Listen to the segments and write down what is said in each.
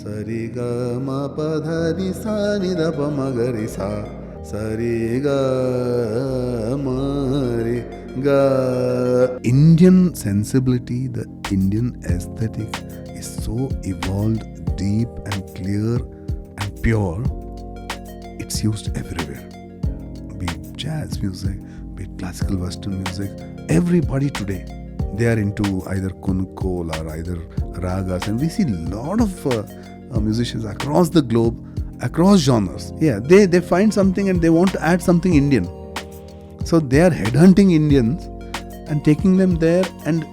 Sari ga ma pa dha ni sa ni da pa ma ga ri sa. Sari ga ma ri ga. Indian sensibility, the Indian aesthetic is so evolved, deep and clear and pure. It's used everywhere. Be it jazz music, be it classical western music. Everybody today, they are into either kunukol or either ragas, and we see a lot of musicians across the globe, across genres. Yeah, they find something and they want to add something Indian. So they are headhunting Indians and taking them there and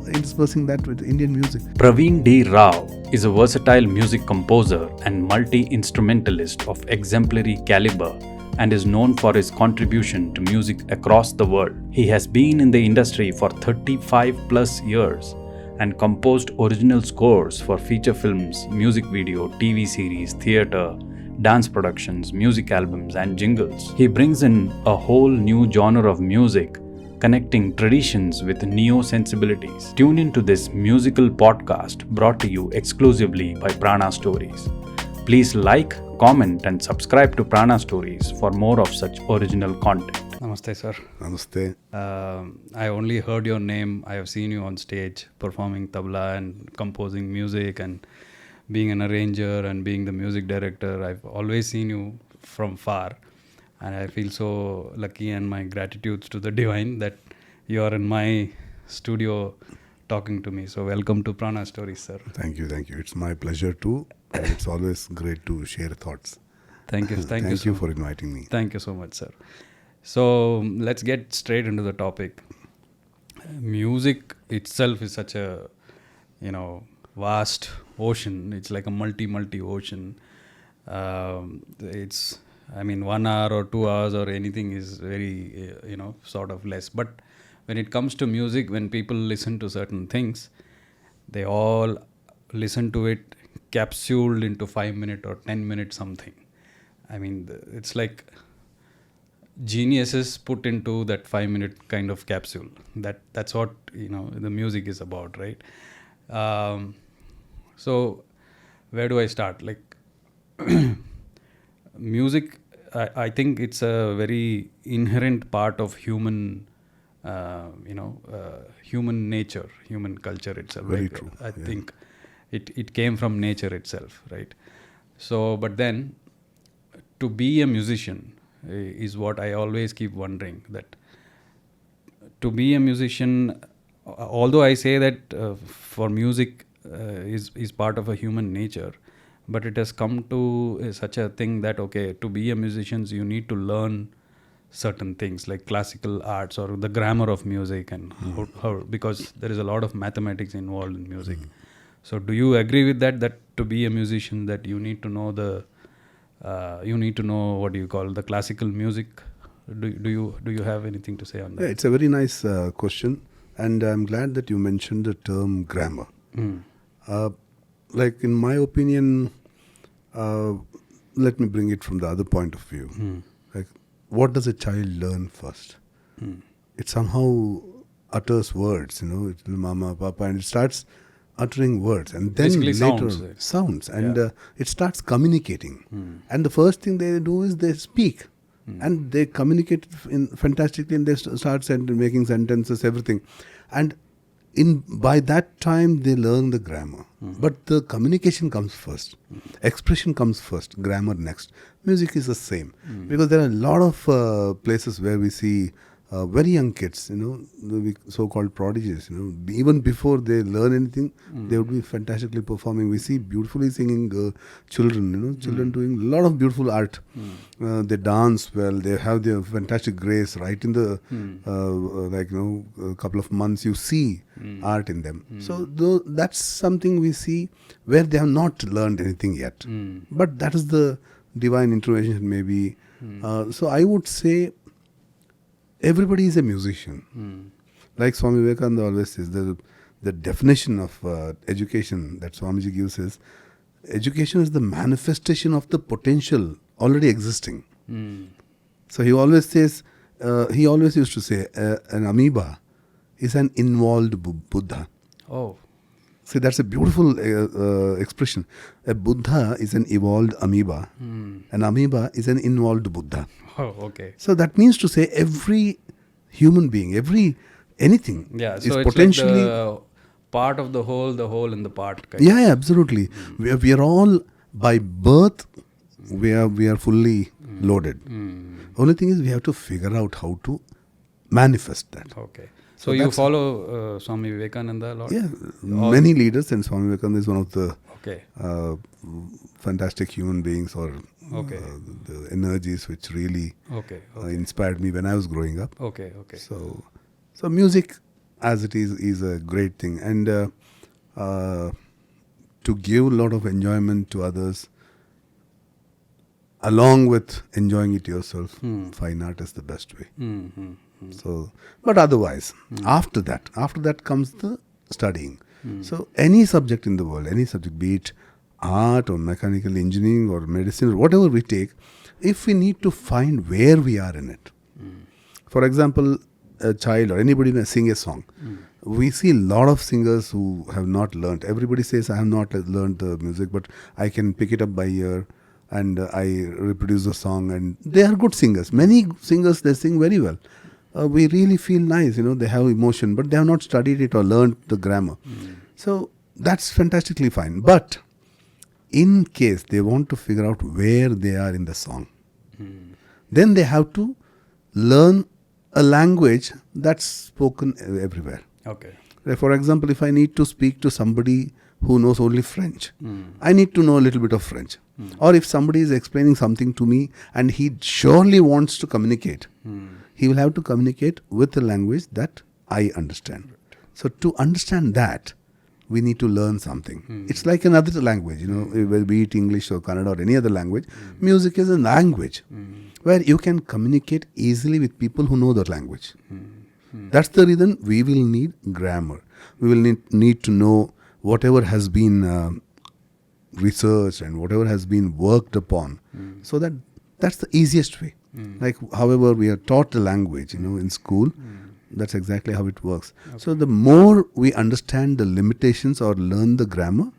interspersing that with Indian music. Praveen D Rao is a versatile music composer and multi-instrumentalist of exemplary calibre and is known for his contribution to music across the world. He has been in the industry for 35 plus years and composed original scores for feature films, music video, TV series, theatre, dance productions, music albums and jingles. He brings in a whole new genre of music, connecting traditions with neo-sensibilities. Tune into this musical podcast brought to you exclusively by Prana Stories. Please like, comment and subscribe to Prana Stories for more of such original content. Namaste, sir. Namaste. I only heard your name. I have seen you on stage performing tabla and composing music and being an arranger and being the music director. I've always seen you from far. And I feel so lucky, and my gratitude to the divine that you are in my studio talking to me. So welcome to Prana Stories, sir. Thank you. It's my pleasure too. And it's always great to share thoughts. Thank you. Thank you for inviting me. Thank you so much, sir. So let's get straight into the topic. Music itself is such a, vast ocean. It's like a multi ocean. It's 1 hour or 2 hours or anything is very, sort of less. But when it comes to music, when people listen to certain things, they all listen to it capsuled into 5-minute or 10-minute something. It's like geniuses put into that 5-minute kind of capsule. That's what, the music is about, right? So where do I start? Like music, I think it's a very inherent part of human nature, human culture itself. Very true. I think it came from nature itself, right? So, but then to be a musician is what I always keep wondering, that to be a musician, although I say that for music is part of a human nature, but it has come to such a thing that, okay, to be a musician, you need to learn certain things like classical arts or the grammar of music, and how because there is a lot of mathematics involved in music. So do you agree with that to be a musician, that you need to know what do you call the classical music? Do you have anything to say on that? Yeah, it's a very nice question, and I'm glad that you mentioned the term grammar. Like in my opinion, let me bring it from the other point of view. Like, what does a child learn first? It somehow utters words, it's mama, papa, and it starts uttering words, and then basically later sounds, and it starts communicating. And the first thing they do is they speak, and they communicate fantastically, and they start making sentences, everything. And by that time they learn the grammar. But the communication comes first, expression comes first, grammar next. Music is the same, because there are a lot of places where we see very young kids, the so-called prodigies, even before they learn anything, they would be fantastically performing. We see beautifully singing children, children doing a lot of beautiful art. They dance well, they have their fantastic grace right in the, a couple of months you see art in them. So that's something we see where they have not learned anything yet. But that is the divine intervention maybe. So I would say everybody is a musician. Like Swami Vivekananda always says, the definition of education that Swamiji gives is, education is the manifestation of the potential already existing. So he always says, he always used to say, an amoeba is an involved Buddha. Oh. See, that's a beautiful expression. A Buddha is an evolved amoeba. An amoeba is an involved Buddha. Oh, okay. So that means to say every human being, anything Yeah, is so it's potentially... like the part of the whole in the part. Kind Yeah, absolutely. We are all, by birth, we are fully loaded. Only thing is we have to figure out how to manifest that. Okay. So you follow Swami Vivekananda a lot? Yeah, many leaders, and Swami Vivekananda is one of the Okay. fantastic human beings, or Okay. the energies which really Okay. inspired me when I was growing up. Okay. Okay. So music as it is a great thing, and to give a lot of enjoyment to others, along with enjoying it yourself, fine art is the best way. So, but otherwise, after that comes the studying. So any subject in the world, any subject, be it art or mechanical engineering or medicine or whatever we take, if we need to find where we are in it. For example, a child or anybody may sing a song. We see a lot of singers who have not learnt. Everybody says, I have not learnt the music, but I can pick it up by ear and I reproduce the song, and they are good singers. Many singers, they sing very well. We really feel nice, they have emotion, but they have not studied it or learnt the grammar. So that's fantastically fine. But in case they want to figure out where they are in the song, then they have to learn a language that's spoken everywhere. Okay. For example, if I need to speak to somebody who knows only French, I need to know a little bit of French. Or if somebody is explaining something to me and he surely wants to communicate, he will have to communicate with a language that I understand. So to understand that, we need to learn something. It's like another language, be it English or Kannada or any other language. Music is a language where you can communicate easily with people who know the language. That's the reason we will need grammar. We will need to know whatever has been researched and whatever has been worked upon. So that's the easiest way. Like however we are taught the language, in school, that's exactly how it works. Okay. So the more we understand the limitations or learn the grammar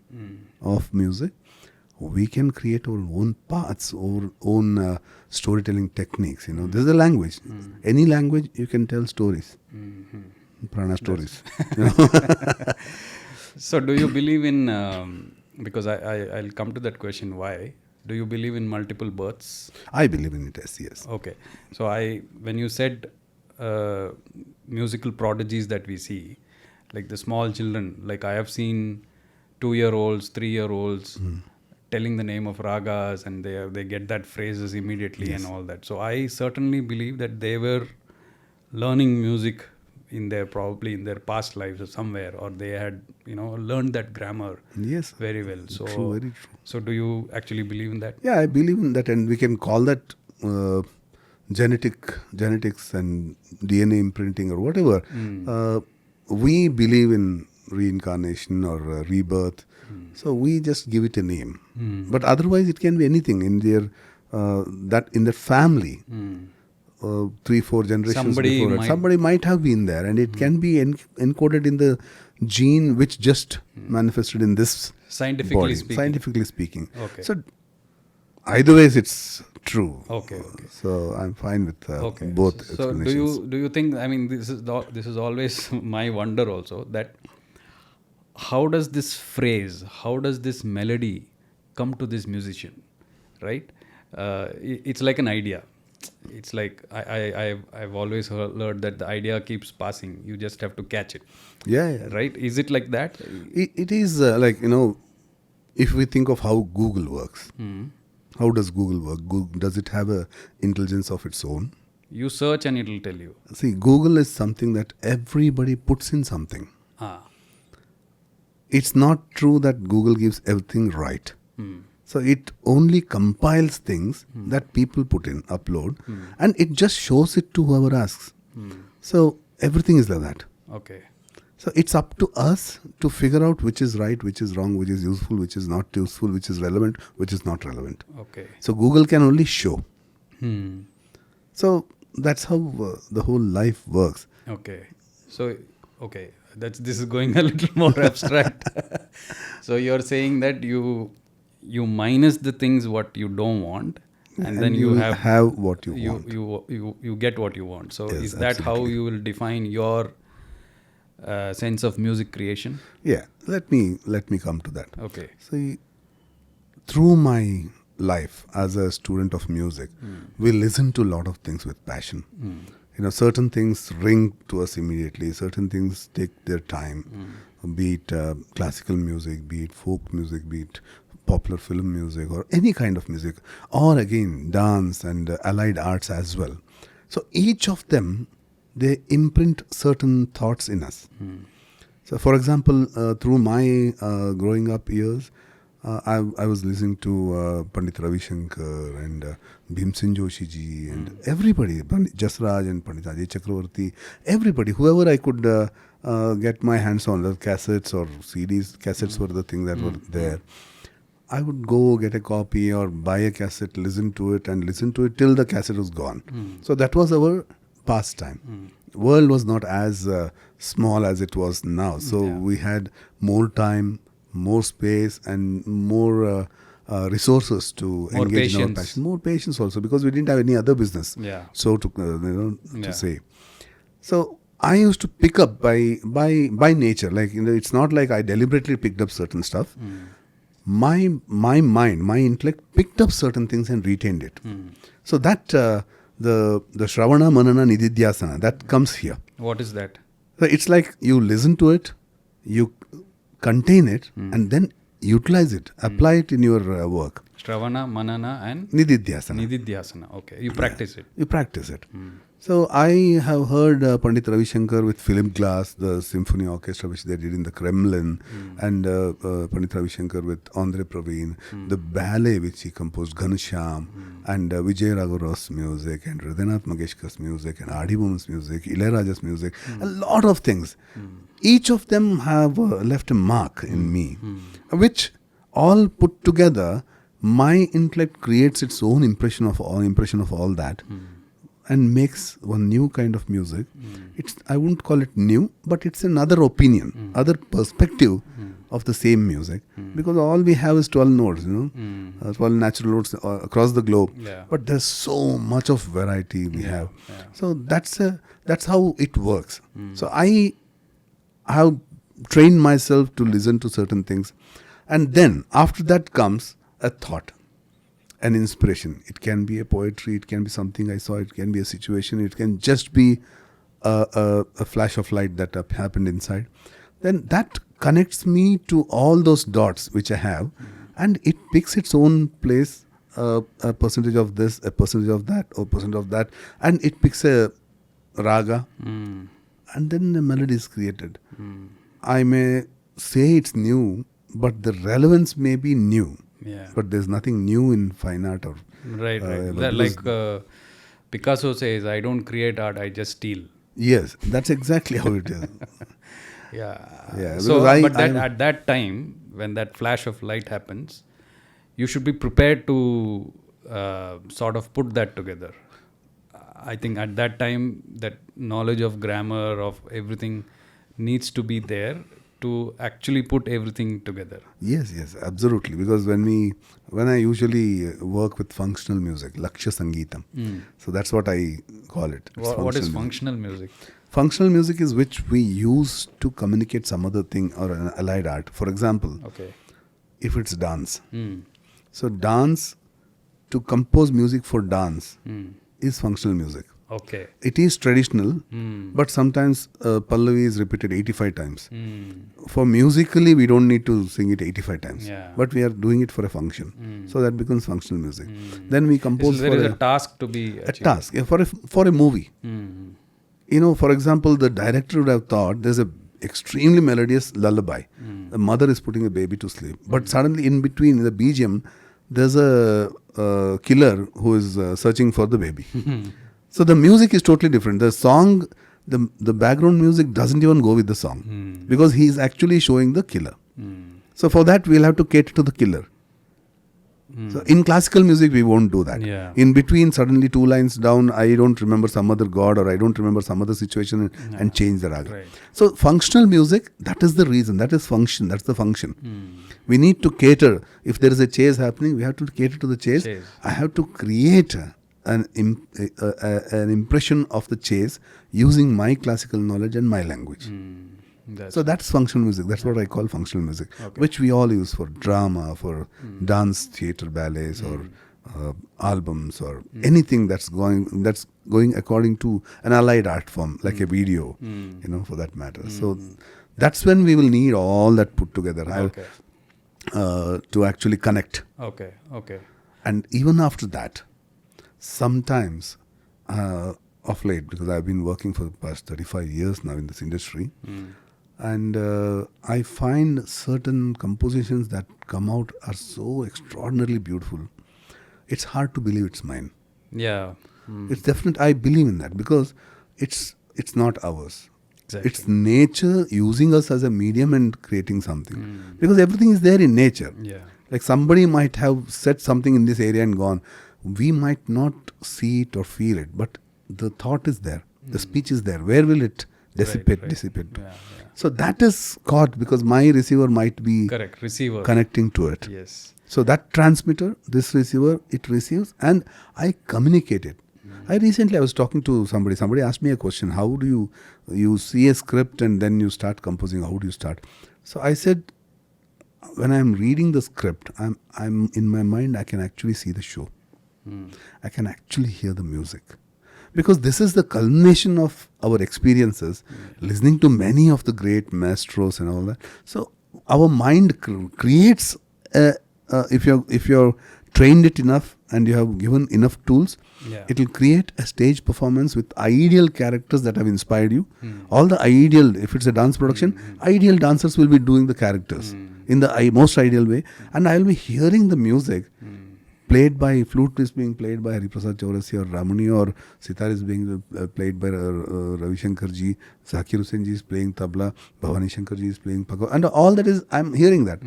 of music, we can create our own paths, our own storytelling techniques. This is a language. Any language, you can tell stories. Prana Stories. So do you believe in, because I'll come to that question, why? Do you believe in multiple births? I believe in it, yes. Okay. So when you said musical prodigies that we see, like the small children, like I have seen 2-year-olds, 3-year-olds telling the name of ragas, and they get that phrases immediately and all that. So I certainly believe that they were learning music probably in their past lives or somewhere, or they had learned that grammar very well. So true, very true. So do you actually believe in that? Yeah, I believe in that, and we can call that genetics and DNA imprinting or whatever. We believe in reincarnation or rebirth, so we just give it a name. But otherwise, it can be anything in their in the family. 3-4 generations before that, somebody might have been there, and it can be encoded in the gene which just manifested in this scientifically speaking. Okay. So either ways, it's true. Okay. So I'm fine with both explanations. So do you think? I mean, this is always my wonder also, that how does this phrase, how does this melody come to this musician, right? It's like an idea. It's like I've always heard that the idea keeps passing. You just have to catch it. Yeah. Right? Is it like that? It is like, if we think of how Google works, how does Google work? Does it have a intelligence of its own? You search and it will tell you. See, Google is something that everybody puts in something. It's not true that Google gives everything right. So it only compiles things that people put in, upload, and it just shows it to whoever asks. So everything is like that. Okay. So it's up to us to figure out which is right, which is wrong, which is useful, which is not useful, which is relevant, which is not relevant. Okay. So Google can only show. So that's how the whole life works. Okay. So, this is going a little more abstract. So you're saying that you minus the things what you don't want, and then you have what you want. You get what you want. So Yes, is that how absolutely. you will define your sense of music creation? Yeah, let me come to that. Okay. See, through my life as a student of music, we listen to a lot of things with passion. Certain things ring to us immediately. Certain things take their time. Be it classical music, be it folk music, be it popular film music, or any kind of music, or again dance and allied arts as well. So each of them, they imprint certain thoughts in us. So, for example, through my growing up years, I was listening to Pandit Ravi Shankar and Bhimsen Joshi ji and everybody, Pandit Jasraj and Pandit Ajay Chakravarti, everybody, whoever I could get my hands on, the cassettes or CDs. Cassettes were the thing that were there. I would go get a copy or buy a cassette, listen to it till the cassette was gone. So that was our pastime. World was not as small as it was now. So we had more time, more space, and more resources to More engage in our patience. passion. More patience also, because we didn't have any other business. Yeah. So to say. So I used to pick up by nature. Like, it's not like I deliberately picked up certain stuff. My mind, my intellect picked up certain things and retained it. So that the Shravana, Manana, Nididhyasana, that comes here. What is that? So it's like you listen to it, you contain it, and then utilize it, apply it in your work. Shravana, Manana and Nididhyasana. Nididhyasana. Okay. You practice it. You practice it. So I have heard Pandit Ravi Shankar with Film Glass, the symphony orchestra which they did in the Kremlin, and Pandit Ravi Shankar with Andre Praveen, the ballet which he composed, Ghanshyam, and Vijay Raghurav's music, and Hridainath Mangeshkar's music, and Adi Burman's music, Ilayaraja's music, a lot of things. Each of them have left a mark in me, which all put together, my intellect creates its own impression of all that. And makes one new kind of music. I wouldn't call it new, but it's another opinion, other perspective of the same music. Because all we have is 12 notes, 12 natural notes across the globe. Yeah. But there's so much of variety we have. So that's how it works. So I have trained myself to listen to certain things, and then after that comes a thought. An inspiration. It can be a poetry, it can be something I saw, it can be a situation, it can just be a flash of light that happened inside. Then that connects me to all those dots which I have, and it picks its own place, a percentage of this, a percentage of that, or percent of that, and it picks a raga, and then a melody is created. I may say it's new, but the relevance may be new. Yeah. But there's nothing new in fine art or Right. but Like Picasso says, I don't create art, I just steal. yes, that's exactly how it is. Yeah. because So, I- at that time, when that flash of light happens, you should be prepared to sort of put that together. I think at that time, that knowledge of grammar, of everything needs to be there to actually put everything together. Yes, absolutely. Because when I usually work with functional music, Lakshya Sangeetam, so that's what I call it. It's What is functional music. functional music? Functional music is which we use to communicate some other thing or an allied art. For example, Okay. if it's dance. So dance, to compose music for dance is functional music. Okay. It is traditional, but sometimes Pallavi is repeated 85 times. For musically, we don't need to sing it 85 times. Yeah. But we are doing it for a function. So that becomes functional music. Then we compose There for is a task to be a achieved. task, for a movie. For example, the director would have thought there's a extremely melodious lullaby. The mother is putting a baby to sleep. But suddenly in between, in the BGM, there's a killer who is searching for the baby. So the music is totally different. The song, the background music doesn't even go with the song because he is actually showing the killer. So for that, we'll have to cater to the killer. So in classical music, we won't do that. Yeah. In between, suddenly 2 lines down, I don't remember some other god or I don't remember some other situation and change the raga. Right. So functional music, that is the reason. That is function. That's the function. Hmm. We need to cater. If there is a chase happening, we have to cater to the chase. I have to create an impression of the chase using my classical knowledge and my language. So that's functional music. That's what I call functional music, which we all use for drama, for dance, theatre, ballets, or albums, or anything that's going according to an allied art form, like a video, for that matter. So that's when we will need all that put together to actually connect. Okay. And even after that, sometimes of late, because I've been working for the past 35 years now in this industry, and I find certain compositions that come out are so extraordinarily beautiful. It's hard to believe it's mine. Yeah. It's definite. I believe in that because it's not ours. Exactly. It's nature using us as a medium and creating something. Because everything is there in nature. Yeah. Like somebody might have said something in this area and gone. We might not see it or feel it, but the thought is there. The speech is there. Where will it dissipate? Yeah. So that is caught because my receiver might be Receiver connecting to it. Yes. So that transmitter, this receiver, it receives and I communicate it. I was talking to somebody. Somebody asked me a question. How do you see a script and then you start composing? How do you start? So I said, when I'm reading the script, I'm in my mind, I can actually see the show. I can actually hear the music. Because this is the culmination of our experiences, listening to many of the great maestros and all that. So our mind creates, if you're trained it enough and you have given enough tools, it will create a stage performance with ideal characters that have inspired you. All the ideal, if it's a dance production, ideal dancers will be doing the characters in the most ideal way. And I will be hearing the music. Flute is being played by Hariprasad Chaurasi or Ramani, or sitar is being played by Ravi Shankar ji, Zakir Hussain ji is playing tabla, Bhavani Shankar ji is playing pagod, and all that is, I'm hearing that.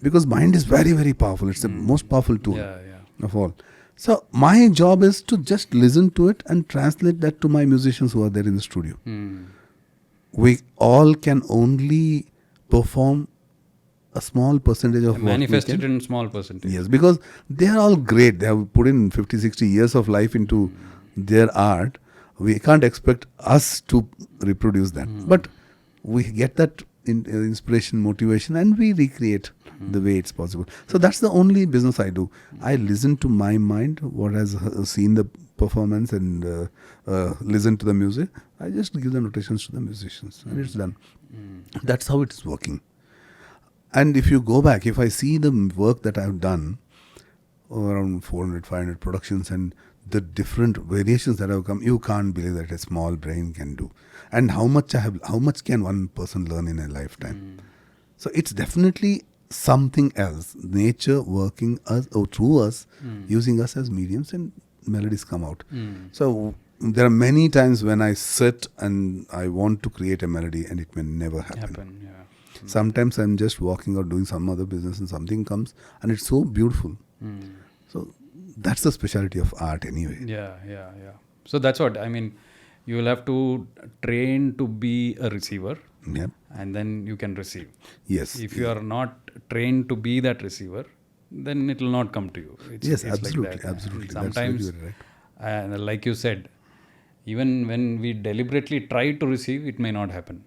Because mind is very, very powerful. It's the most powerful tool of all. So my job is to just listen to it and translate that to my musicians who are there in the studio. We all can only perform a small percentage of manifested in small percentage. Yes, because they are all great. They have put in 50, 60 years of life into their art. We can't expect us to reproduce that. But we get that inspiration, motivation, and we recreate the way it's possible. So that's the only business I do. I listen to my mind, what has seen the performance, and listen to the music. I just give the notations to the musicians, and it's done. That's how it's working. And if you go back, if I see the work that I've done, around 400, 500 productions, and the different variations that have come, you can't believe that a small brain can do. And how much can one person learn in a lifetime? So it's definitely something else. Nature working us or through us, using us as mediums, and melodies come out. So there are many times when I sit and I want to create a melody and it may never happen. Sometimes I'm just walking or doing some other business and something comes and it's so beautiful. So that's the specialty of art anyway. Yeah. So that's what, I mean, you will have to train to be a receiver and then you can receive. Yes. If you are not trained to be that receiver, then it will not come to you. It's absolutely. like that. Absolutely. Sometimes, like you said, even when we deliberately try to receive, it may not happen.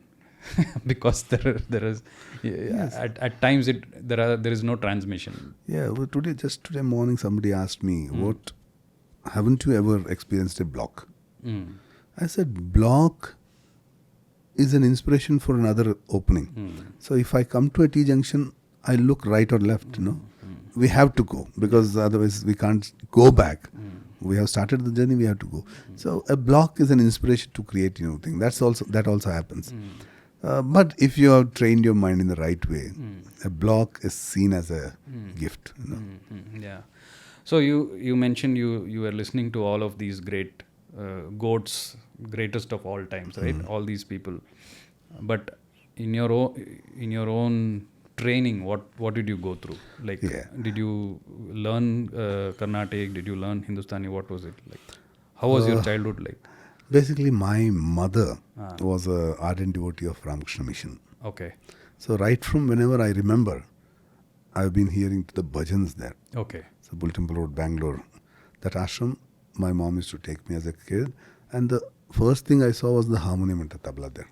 Because there is at times there is no transmission. Yeah, well, today morning somebody asked me, what haven't you ever experienced a block? I said block is an inspiration for another opening. So if I come to a T junction, I look right or left, we have to go because otherwise we can't go back. We have started the journey, we have to go. So a block is an inspiration to create new thing. That also happens. But if you have trained your mind in the right way, a block is seen as a gift. Yeah. So you mentioned you were listening to all of these great goats, greatest of all times, right? All these people. But in your own training, what did you go through? Like, did you learn Carnatic? Did you learn Hindustani? What was it like? How was your childhood like? Basically, my mother was an ardent devotee of Ramakrishna Mission. Okay. So right from whenever I remember, I've been hearing the bhajans there. Okay. So Bull Temple Road, Bangalore. That ashram, my mom used to take me as a kid. And the first thing I saw was the harmonium and the tabla there.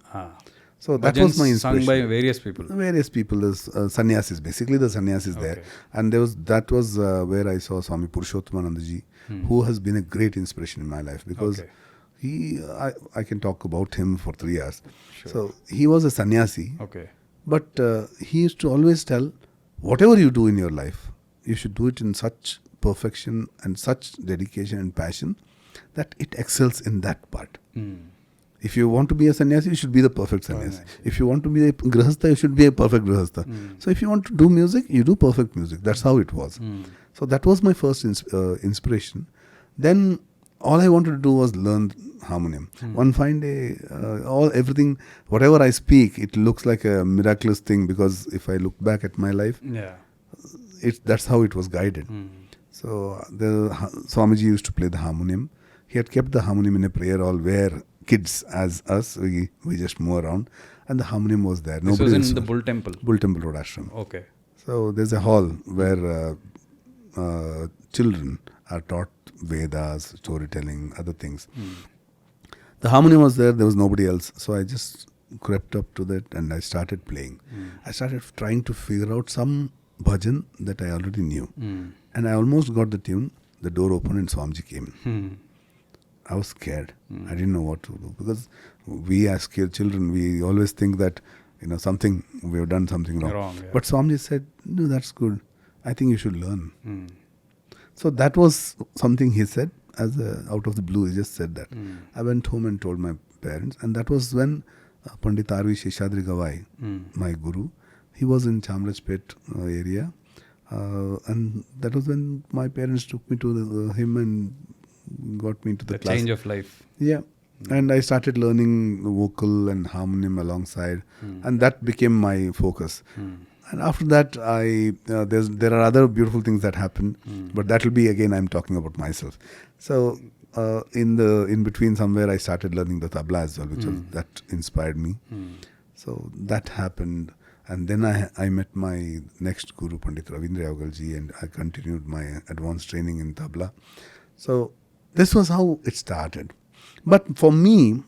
So that was my inspiration. Sung by various people. Various people, the sannyasis, basically the sannyasis there. And that was where I saw Swami Purushottanandaji, who has been a great inspiration in my life because I can talk about him for 3 hours. Sure. So he was a sannyasi. Okay. But he used to always tell, whatever you do in your life, you should do it in such perfection and such dedication and passion that it excels in that part. If you want to be a sannyasi, you should be the perfect sannyasi. If you want to be a grihastha, you should be a perfect grihastha. So if you want to do music, you do perfect music. That's how it was. So that was my first inspiration. Then all I wanted to do was learn harmonium. One fine day, everything, whatever I speak, it looks like a miraculous thing because if I look back at my life, that's how it was guided. So the Swamiji used to play the harmonium. He had kept the harmonium in a prayer hall where kids as us, we just move around, and the harmonium was there. This was in the Bull Temple? Bull Temple Road Ashram. Okay. So there's a hall where children are taught Vedas, storytelling, other things. The harmonium was there was nobody else. So I just crept up to that and I started playing. I started trying to figure out some bhajan that I already knew. And I almost got the tune. The door opened and Swamiji came in. I was scared. I didn't know what to do because we as children, we always think that we have done something wrong. But Swamiji said, no, that's good. I think you should learn. So that was something he said out of the blue. He just said that. I went home and told my parents, and that was when Pandit R.V. Sheshadri Gawai, my guru, he was in Chamrajpet area. And that was when my parents took me to him and got me into the class. Change of life. Yeah. And I started learning vocal and harmonium alongside. And that became my focus. And after that, there are other beautiful things that happened. But that will be, again, I'm talking about myself. So in between somewhere, I started learning the tabla as well, that inspired me. So that happened. And then I met my next guru, Pandit Praveen D Rao and I continued my advanced training in tabla. So this was how it started. But for me,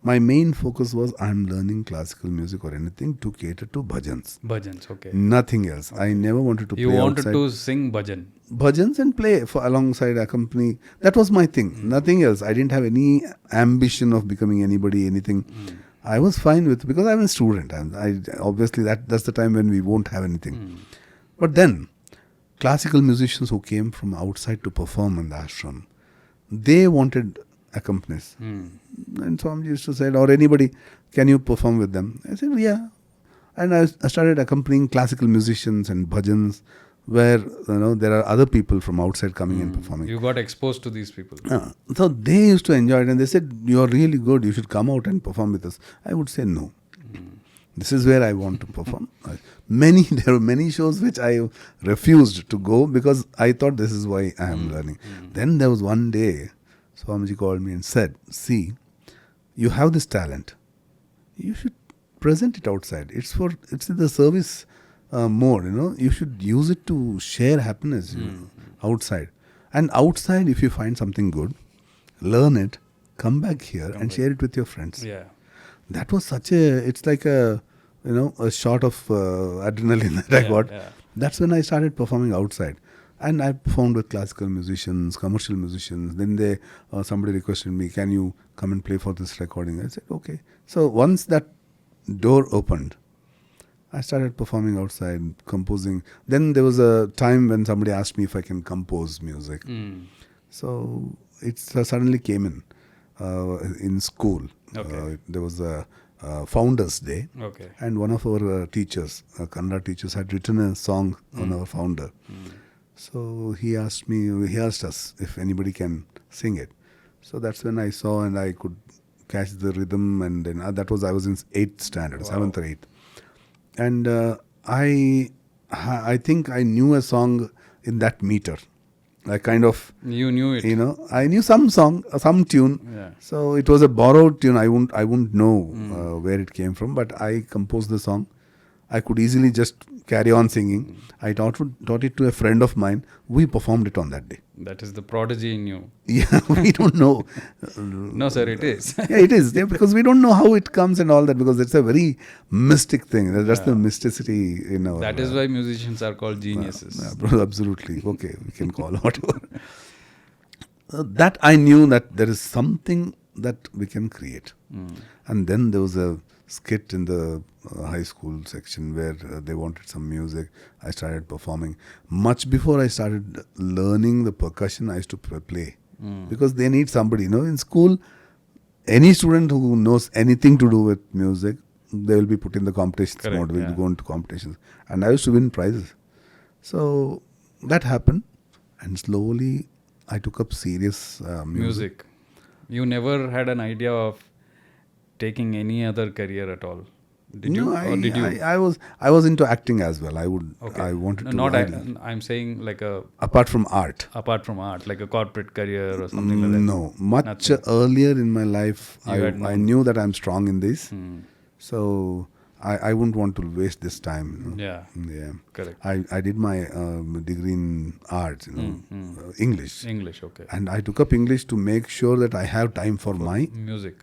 my main focus was I'm learning classical music or anything to cater to bhajans. Bhajans, okay. Nothing else. I never wanted to play outside. You wanted to sing bhajan? Bhajans and play alongside, accompany. That was my thing. Nothing else. I didn't have any ambition of becoming anybody, anything. I was fine with, because I'm a student, and obviously that's the time when we won't have anything. But then, classical musicians who came from outside to perform in the ashram, they wanted accompanist. And Swamiji used to say, or anybody, can you perform with them? I said, yeah. And I started accompanying classical musicians and bhajans, where there are other people from outside coming and performing. You got exposed to these people. So they used to enjoy it, and they said, you're really good, you should come out and perform with us. I would say no. This is where I want to perform. There were many shows which I refused to go because I thought this is why I am learning. Then there was one day, Swamiji called me and said, see, you have this talent. You should present it outside. It's in the service mode, you should use it to share happiness outside. And outside, if you find something good, learn it, come back here and share it with your friends. Yeah. That was it's like a shot of adrenaline that I got. Yeah. That's when I started performing outside. And I performed with classical musicians, commercial musicians. Then somebody requested me, can you come and play for this recording? I said, okay. So once that door opened, I started performing outside, composing. Then there was a time when somebody asked me if I can compose music. So it suddenly came in school. Okay. There was a Founders Day. Okay. And one of our teachers, Kannada teachers, had written a song on our founder. So he asked us if anybody can sing it. So that's when I saw and I could catch the rhythm. And then I was in 8th standard, 7th or 8th. And I think I knew a song in that meter. I kind of, You knew it. I knew some song, some tune. Yeah. So it was a borrowed tune. I wouldn't know where it came from, but I composed the song. I could easily just carry on singing. I taught it to a friend of mine. We performed it on that day. That is the prodigy in you. Yeah, we don't know. No, sir, it is. Yeah, it is. Yeah, because we don't know how it comes and all that, because it's a very mystic thing. That's the mysticity in our... That is why musicians are called geniuses. Absolutely. Okay, we can call whatever. That I knew that there is something that we can create. And then there was a skit in the high school section where they wanted some music. I started performing. Much before I started learning the percussion, I used to play. Because they need somebody. In school, any student who knows anything to do with music, they will be put in the competitions mode. We'll go into competitions. And I used to win prizes. So that happened. And slowly I took up serious music. You never had an idea of taking any other career at all? Did you? I was into acting as well. I wanted to. I'm saying like apart from art, like a corporate career or something like that. No, much earlier in my life, I knew that I'm strong in this. So I wouldn't want to waste this time. Yeah. Correct. I did my degree in art, English. English, okay. And I took up English to make sure that I have time for my music.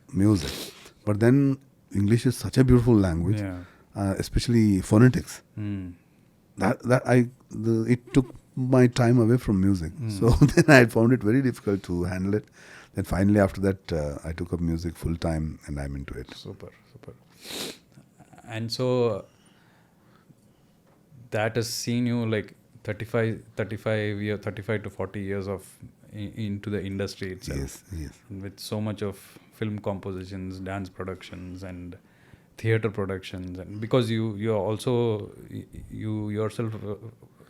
But then English is such a beautiful language, especially phonetics. It took my time away from music. So then I found it very difficult to handle it. Then finally after that, I took up music full time and I'm into it. Super. And so that has seen you like 35 to 40 years of into the industry itself. Yes. With so much of film compositions, dance productions and theater productions, and because you yourself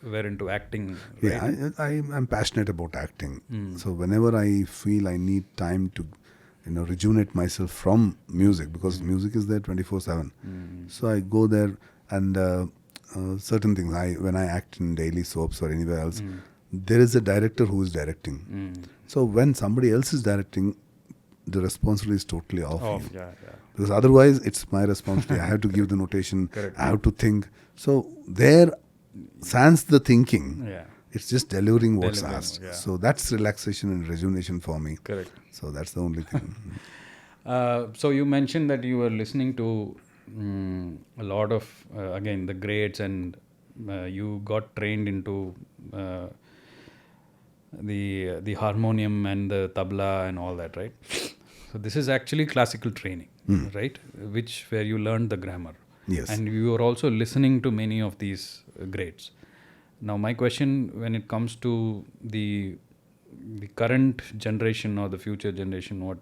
were into acting, right? Yeah, I'm passionate about acting. So whenever I feel I need time to rejuvenate myself from music, because music is there 24/7. So I go there and certain things, when I act in daily soaps or anywhere else, there is a director who is directing. So when somebody else is directing, the responsibility is totally off you. Yeah. Because otherwise it's my responsibility. I have to give the notation. Correct. I have to think. So there sans the thinking. Yeah. It's just delivering what's asked. Yeah. So that's relaxation and rejuvenation for me. Correct. So that's the only thing. So you mentioned that you were listening to a lot of, again, the greats, and you got trained into the harmonium and the tabla and all that, right? So this is actually classical training, right? Where you learned the grammar. Yes. And you were also listening to many of these greats. Now my question, when it comes to the current generation or the future generation,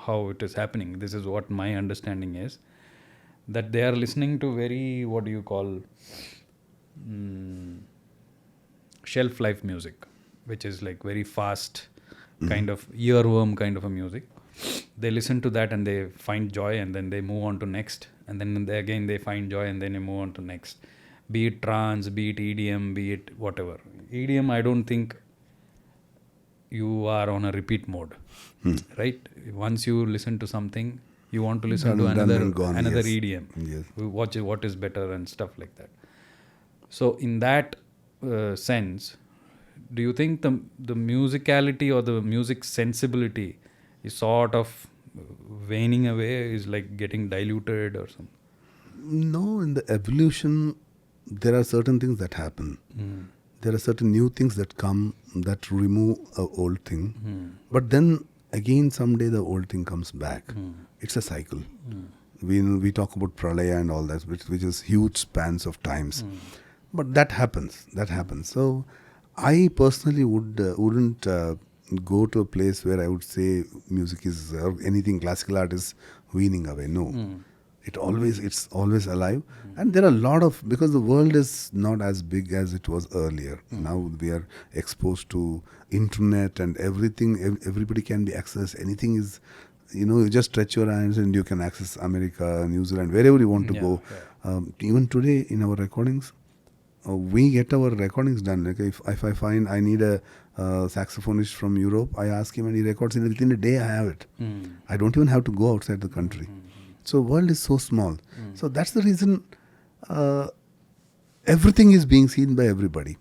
how it is happening, this is what my understanding is, that they are listening to very, what do you call, shelf life music, which is like very fast, kind of earworm kind of a music. They listen to that and they find joy, and then they move on to next, and then they find joy, and then they move on to next. Be it trance, be it EDM, be it whatever. EDM, I don't think you are on a repeat mode, right? Once you listen to something, you want to listen to another EDM. Yes. Watch what is better and stuff like that. So in that sense, do you think the musicality or the music sensibility is sort of waning away, is like getting diluted or something? No, in the evolution, there are certain things that happen. There are certain new things that come that remove an old thing. But then again, someday the old thing comes back. It's a cycle. We talk about pralaya and all that, which is huge spans of times. But that happens. So I personally wouldn't go to a place where I would say music is anything classical art is weaning away. No. It's always alive. And there are a lot of, because the world is not as big as it was earlier. Now we are exposed to internet and everything. Everybody can be accessed. Anything is, you just stretch your hands and you can access America, New Zealand, wherever you want to go. Even today in our recordings, we get our recordings done. Like if I find I need a saxophonist from Europe, I ask him and he records it. Within a day I have it. I don't even have to go outside the country. So world is so small. So that's the reason everything is being seen by everybody.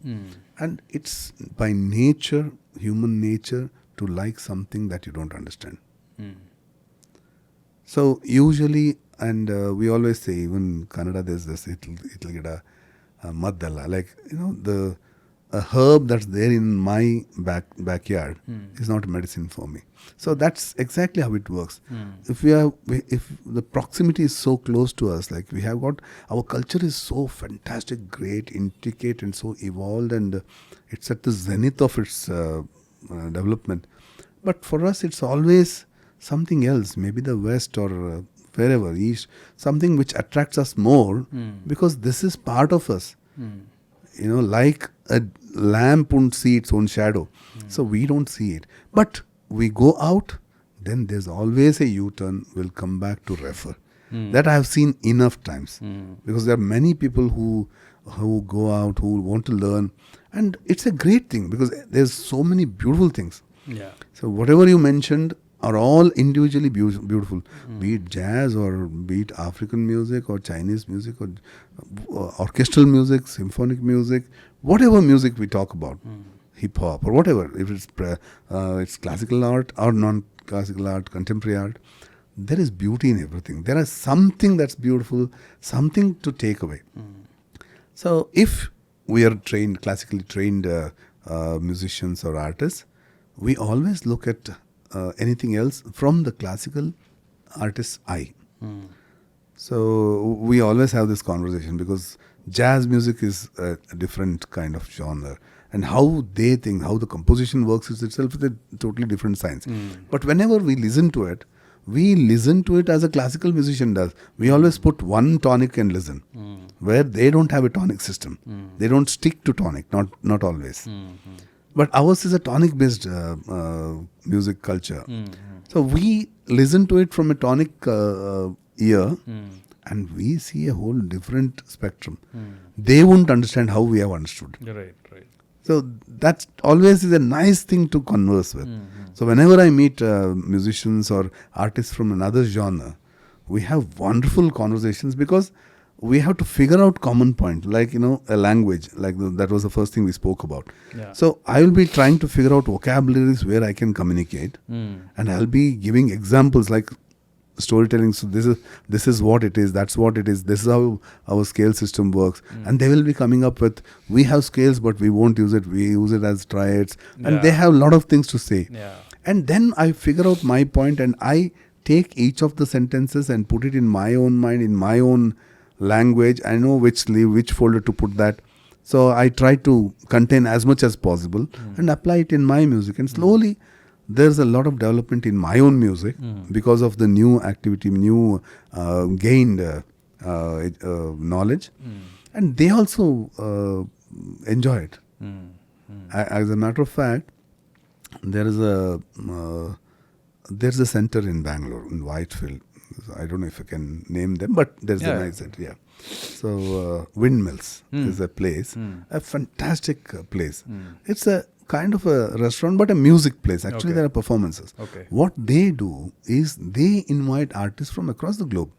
And it's by nature, human nature, to like something that you don't understand. So usually, and we always say, even in Kannada, there's this, it'll get a maddala, like, a herb that's there in my backyard is not a medicine for me. So that's exactly how it works. If the proximity is so close to us, like we have got, our culture is so fantastic, great, intricate, and so evolved, and it's at the zenith of its development. But for us, it's always something else, maybe the West or wherever, East, something which attracts us more because this is part of us. Like a lamp won't see its own shadow. So we don't see it. But we go out, then there's always a U-turn, we'll come back to refer. That I have seen enough times. Because there are many people who go out, who want to learn. And it's a great thing because there's so many beautiful things. Yeah. So whatever you mentioned are all individually beautiful. Be it jazz or be it African music or Chinese music or orchestral music, symphonic music, whatever music we talk about, hip hop or whatever, if it's classical art or non-classical art, contemporary art, there is beauty in everything. There is something that's beautiful, something to take away. So if we are classically trained musicians or artists, we always look at anything else from the classical artist's eye. So we always have this conversation because jazz music is a different kind of genre, and how they think, how the composition works is itself a totally different science. But whenever we listen to it as a classical musician does. We always put one tonic and listen, where they don't have a tonic system. They don't stick to tonic, not always. But ours is a tonic-based music culture. So we listen to it from a tonic ear, and we see a whole different spectrum. They won't understand how we have understood. Right. So that always is a nice thing to converse with. So whenever I meet musicians or artists from another genre, we have wonderful conversations because we have to figure out common point, like, a language, like that was the first thing we spoke about. Yeah. So I will be trying to figure out vocabularies where I can communicate, and I'll be giving examples like storytelling. So this is what it is, that's what it is, this is how our scale system works. And they will be coming up with, we have scales but we won't use it, we use it as triads, and they have a lot of things to say. And then I figure out my point, and I take each of the sentences and put it in my own mind, in my own language. I know which folder to put that. So I try to contain as much as possible and apply it in my music. And slowly there's a lot of development in my own music because of the new activity, gained knowledge. And they also enjoy it. As a matter of fact, there's a center in Bangalore, in Whitefield. I don't know if I can name them, but there's a nice center. Yeah. So Windmills is a place, a fantastic place. It's a kind of a restaurant, but a music place. Actually, there are performances. What they do is they invite artists from across the globe.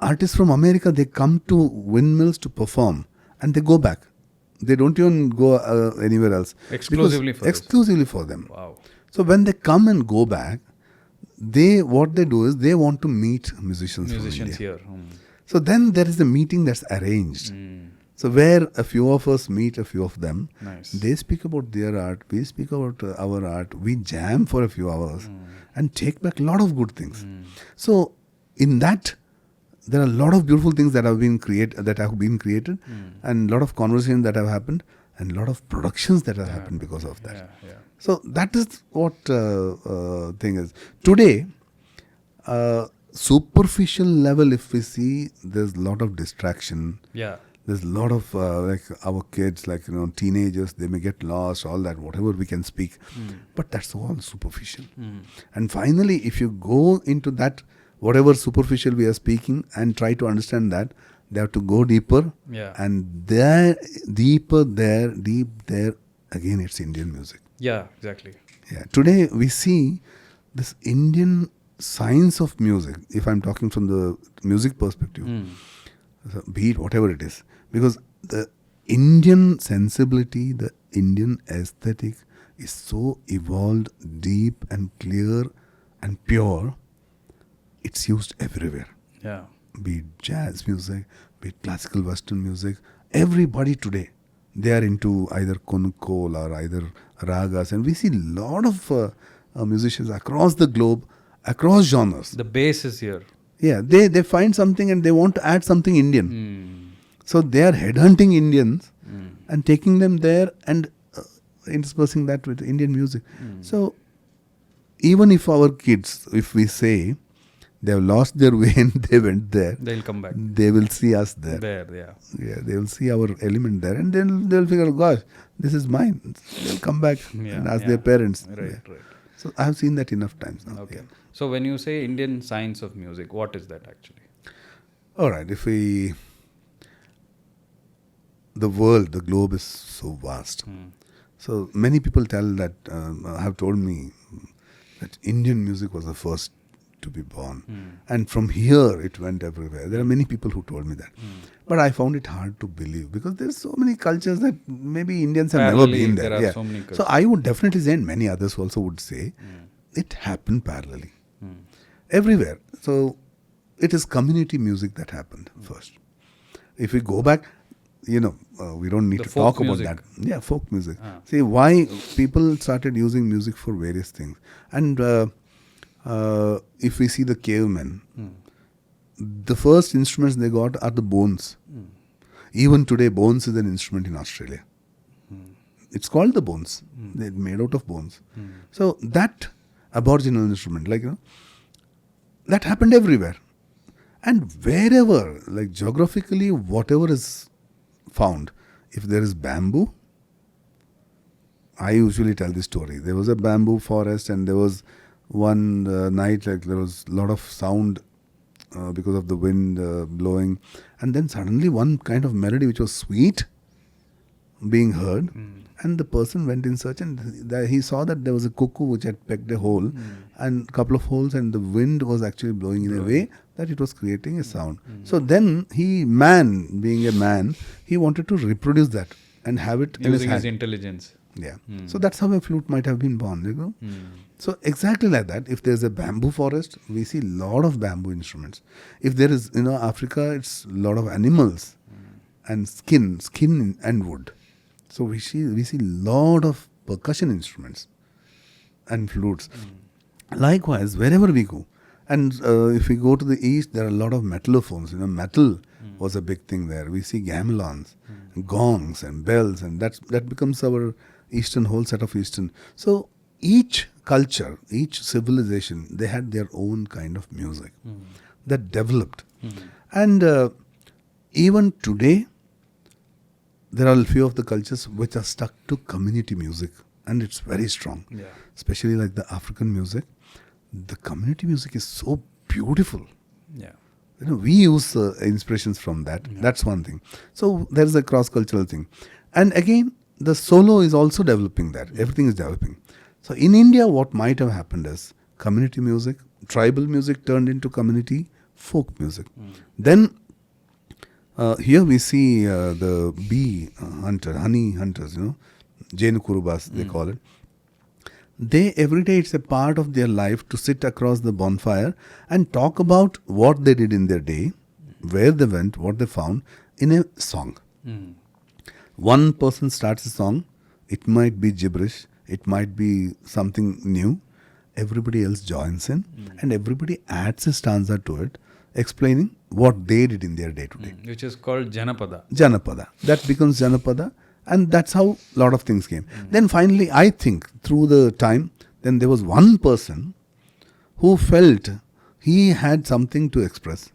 Artists from America, they come to Windmills to perform, and they go back. They don't even go anywhere else. Exclusively for them. Wow. So when they come and go back, what they do is they want to meet musicians from India. Here. So then there is a meeting that's arranged. So where a few of us meet a few of them. Nice. They speak about their art, we speak about our art, we jam for a few hours and take back a lot of good things. So in that, there are a lot of beautiful things that have been created, and a lot of conversations that have happened, and a lot of productions that have happened because of that. So that is what thing is. Today, superficial level, if we see, there's a lot of distraction. There's a lot of like our kids, like teenagers, they may get lost, all that, whatever we can speak. But that's all superficial. And finally, if you go into that, whatever superficial we are speaking, and try to understand that, They have to go deeper. Yeah. And there, deep there, again it's Indian music. Yeah, exactly. Yeah. Today we see this Indian science of music, if I'm talking from the music perspective, so be it whatever it is, because the Indian sensibility, the Indian aesthetic is so evolved, deep and clear and pure, it's used everywhere. Yeah. Be it jazz music, be it classical western music, everybody today, they are into either konukol or either ragas, and we see a lot of musicians across the globe, across genres. The bass is here. Yeah, they find something and they want to add something Indian. So they are headhunting Indians and taking them there and interspersing that with Indian music. So even if our kids, if we say they have lost their way and they went there, They'll come back. they will see us there. Yeah. Yeah, they will see our element there, and then they'll figure, gosh, this is mine. They'll come back and ask their parents. Right, Yeah. right. So I have seen that enough times now. Okay. Yeah. So when you say Indian science of music, what is that actually? All right, the world, the globe is so vast. So many people have told me that Indian music was the first to be born. And from here it went everywhere. There are many people who told me that. But I found it hard to believe because there's so many cultures that maybe Indians have never been there. There are so many cultures. So I would definitely say, and many others also would say, it happened parallelly. Everywhere. So it is community music that happened first. If we go back, we don't need The to folk talk music. about that. Yeah, folk music. See, why people started using music for various things. And if we see the cavemen, the first instruments they got are the bones. Even today, bones is an instrument in Australia. It's called the bones. They're made out of bones. So that aboriginal instrument, that happened everywhere. And wherever, geographically, whatever is found, if there is bamboo, I usually tell this story. There was a bamboo forest and there was one night, there was a lot of sound because of the wind blowing. And then suddenly one kind of melody which was sweet being heard. And the person went in search and he saw that there was a cuckoo which had pecked a hole and a couple of holes, and the wind was actually blowing in a way that it was creating a sound. So then being a man, he wanted to reproduce that and have it in his Using hand. his intelligence. Yeah. So that's how a flute might have been born. So exactly like that, if there's a bamboo forest, we see a lot of bamboo instruments. If there is, Africa, it's a lot of animals and skin and wood. So we see a lot of percussion instruments and flutes. Likewise, wherever we go, and if we go to the east, there are a lot of metallophones. Metal was a big thing there. We see gamelons, gongs and bells, and that becomes our whole set of Eastern. So each culture, each civilization, they had their own kind of music that developed. And even today, there are a few of the cultures which are stuck to community music, and it's very strong. Yeah. Especially like the African music. The community music is so beautiful. Yeah. We use inspirations from that. Yeah. That's one thing. So there's a cross-cultural thing. And again, the solo is also developing there. Everything is developing. So in India, what might have happened is community music, tribal music turned into community folk music. Then here we see the honey hunters, Jenu Kurubas, they call it. They, every day, it's a part of their life to sit across the bonfire and talk about what they did in their day, where they went, what they found, in a song. One person starts a song, it might be gibberish, it might be something new. Everybody else joins in and everybody adds a stanza to it, explaining what they did in their day to day. Which is called Janapada. Janapada. That becomes Janapada, and that's how a lot of things came. Then finally, I think, through the time, then there was one person who felt he had something to express.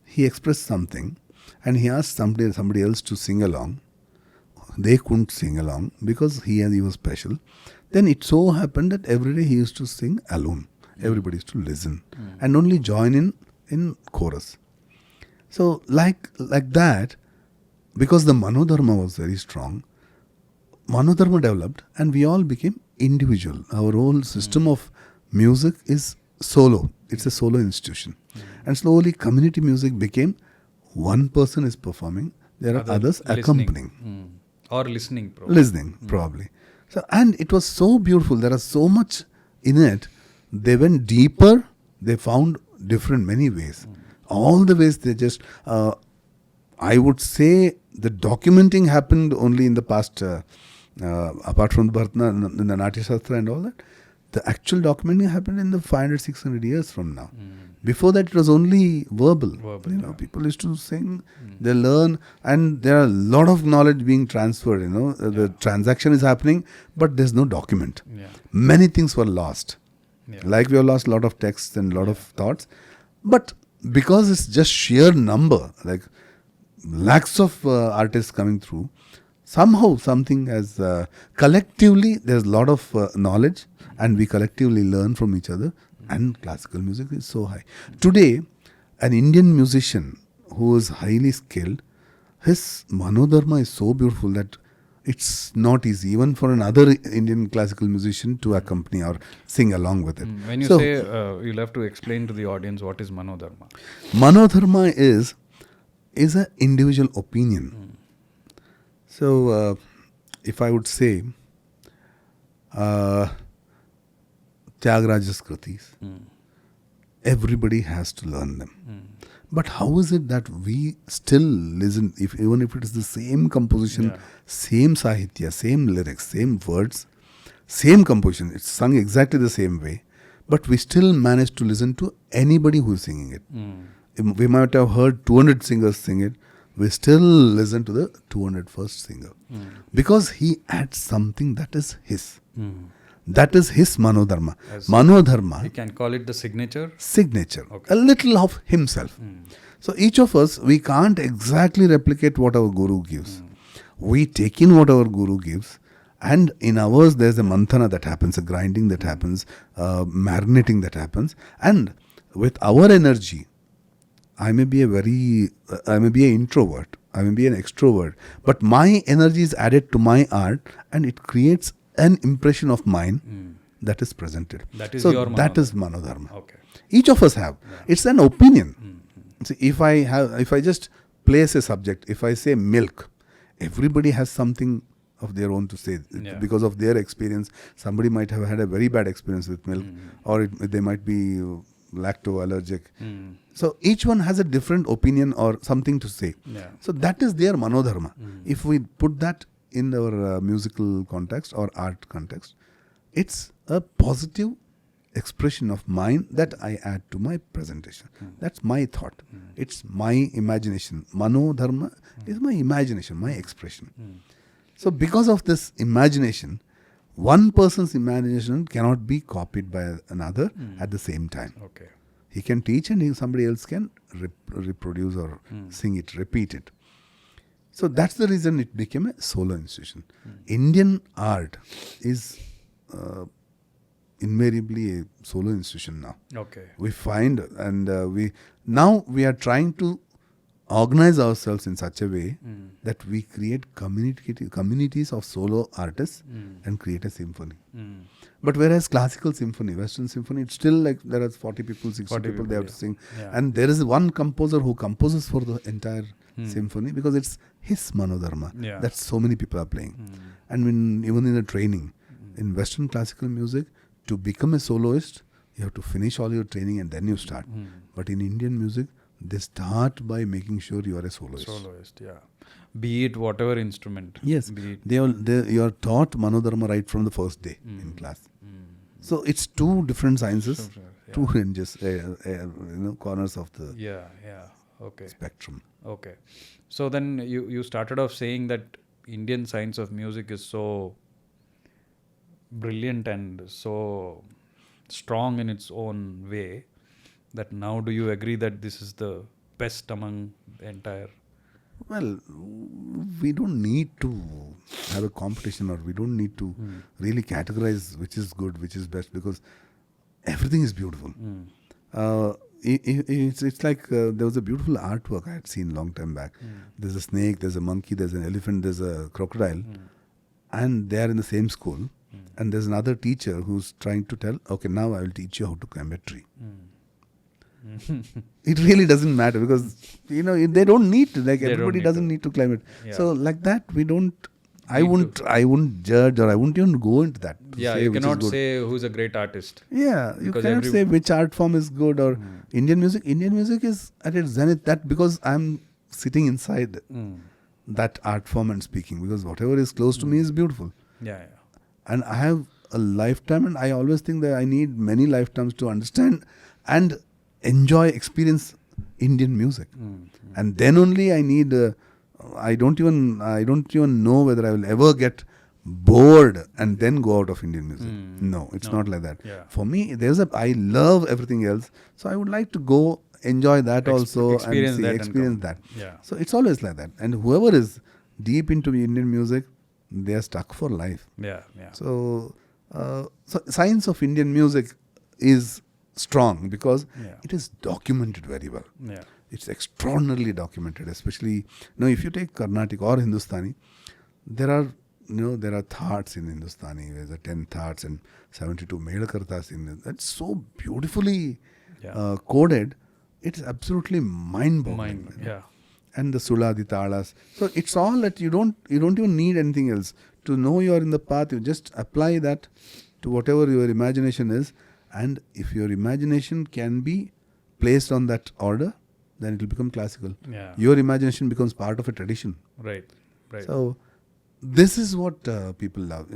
He expressed something and he asked somebody else to sing along. They couldn't sing along because he was special. Then it so happened that every day he used to sing alone. Everybody used to listen and only join in chorus. So like that, because the Manodharma was very strong, Manodharma developed and we all became individual. Our whole system of music is solo. It's a solo institution. And slowly community music became one person is performing, there are others accompanying. Or listening, probably. Listening, probably. So, and it was so beautiful. There is so much in it. They went deeper. They found different many ways. All the ways they just, I would say the documenting happened only in the past, apart from the Bharat, in the Natya Shastra and all that. The actual documenting happened in the 500, 600 years from now. Before that, it was only verbal. People used to sing, they learn, and there are a lot of knowledge being transferred. The transaction is happening, but there's no document. Many things were lost. Like we have lost a lot of texts and a lot of thoughts. But because it's just sheer number, like lakhs of artists coming through, somehow something has, collectively, there's a lot of knowledge, and we collectively learn from each other. And classical music is so high. Today, an Indian musician who is highly skilled, his Manodharma is so beautiful that it's not easy, even for another Indian classical musician to accompany or sing along with it. When you say, you'll have to explain to the audience what is Manodharma. Manodharma is an individual opinion. So, if I would say, Tyagaraja's Kritis, everybody has to learn them. But how is it that we still listen, even if it is the same composition, same sahitya, same lyrics, same words, same composition, it's sung exactly the same way, but we still manage to listen to anybody who is singing it. We might have heard 200 singers sing it, we still listen to the 201st singer. Because he adds something that is his. That is his Manodharma. Manodharma. You can call it the signature? Signature. Okay. A little of himself. So each of us, we can't exactly replicate what our Guru gives. We take in what our Guru gives, and in ours there's a manthana that happens, a grinding that happens, marinating that happens. And with our energy, I may be an introvert, I may be an extrovert, but my energy is added to my art and it creates an impression of mine that is presented. That is so your that is Manodharma. Okay. Each of us have. It's an opinion. See, if I just place a subject, if I say milk, everybody has something of their own to say because of their experience. Somebody might have had a very bad experience with milk, or they might be lacto-allergic. So each one has a different opinion or something to say. So that is their Manodharma. If we put that in our musical context or art context, it's a positive expression of mine that I add to my presentation. That's my thought. It's my imagination. Manodharma is my imagination, my expression. So because of this imagination, one person's imagination cannot be copied by another at the same time. Okay. He can teach and somebody else can reproduce or sing it, repeat it. So that's the reason it became a solo institution. Indian art is invariably a solo institution now. Okay. We find, and we are trying to organize ourselves in such a way that we create communities of solo artists and create a symphony. But whereas classical symphony, Western symphony, it's still like there are 40 people, 60 people they have to sing. And there is one composer who composes for the entire symphony because it's his Manodharma that so many people are playing. And even in the training, in Western classical music, to become a soloist, you have to finish all your training and then you start. But in Indian music, they start by making sure you are a soloist. Be it whatever instrument. Yes. You are taught Manodharma right from the first day in class. So it's two different sciences, two ranges, corners of the spectrum. Okay. So then you started off saying that Indian science of music is so brilliant and so strong in its own way that now do you agree that this is the best among the entire? Well, we don't need to have a competition, or we don't need to really categorize which is good, which is best, because everything is beautiful. it's like there was a beautiful artwork I had seen long time back. There's a snake, there's a monkey, there's an elephant, there's a crocodile, and they are in the same school. And there's another teacher who's trying to tell, okay, now I will teach you how to climb a tree. It really doesn't matter because they don't need to. Like everybody doesn't need to climb it. Yeah. So like that, we don't. I wouldn't judge, or I wouldn't even go into that. Yeah, you cannot say who's a great artist. Yeah, you Because cannot say which art form is good or Indian music. Indian music is at its zenith. That because I'm sitting inside that art form and speaking, because whatever is close to me is beautiful. Yeah. And I have a lifetime, and I always think that I need many lifetimes to understand and experience Indian music. And then only I need. I don't even know whether I will ever get bored and then go out of Indian music. No, it's not like that. Yeah. For me, I love everything else, so I would like to go enjoy that also experience and that and experience come. that. Yeah. So it's always like that. And whoever is deep into Indian music, they are stuck for life. Yeah. So science of Indian music is strong because it is documented very well. Yeah. It's extraordinarily documented, especially if you take Carnatic or Hindustani, there are thoughts in Hindustani. There's 10 thoughts and 72 Melakartas in it. That's so beautifully coded. It's absolutely mind-boggling. Yeah. And the Sula, the Talas. So it's all that you don't even need anything else. To know you are in the path, you just apply that to whatever your imagination is. And if your imagination can be placed on that order, then it will become classical. Yeah. Your imagination becomes part of a tradition. Right. So this is what people love.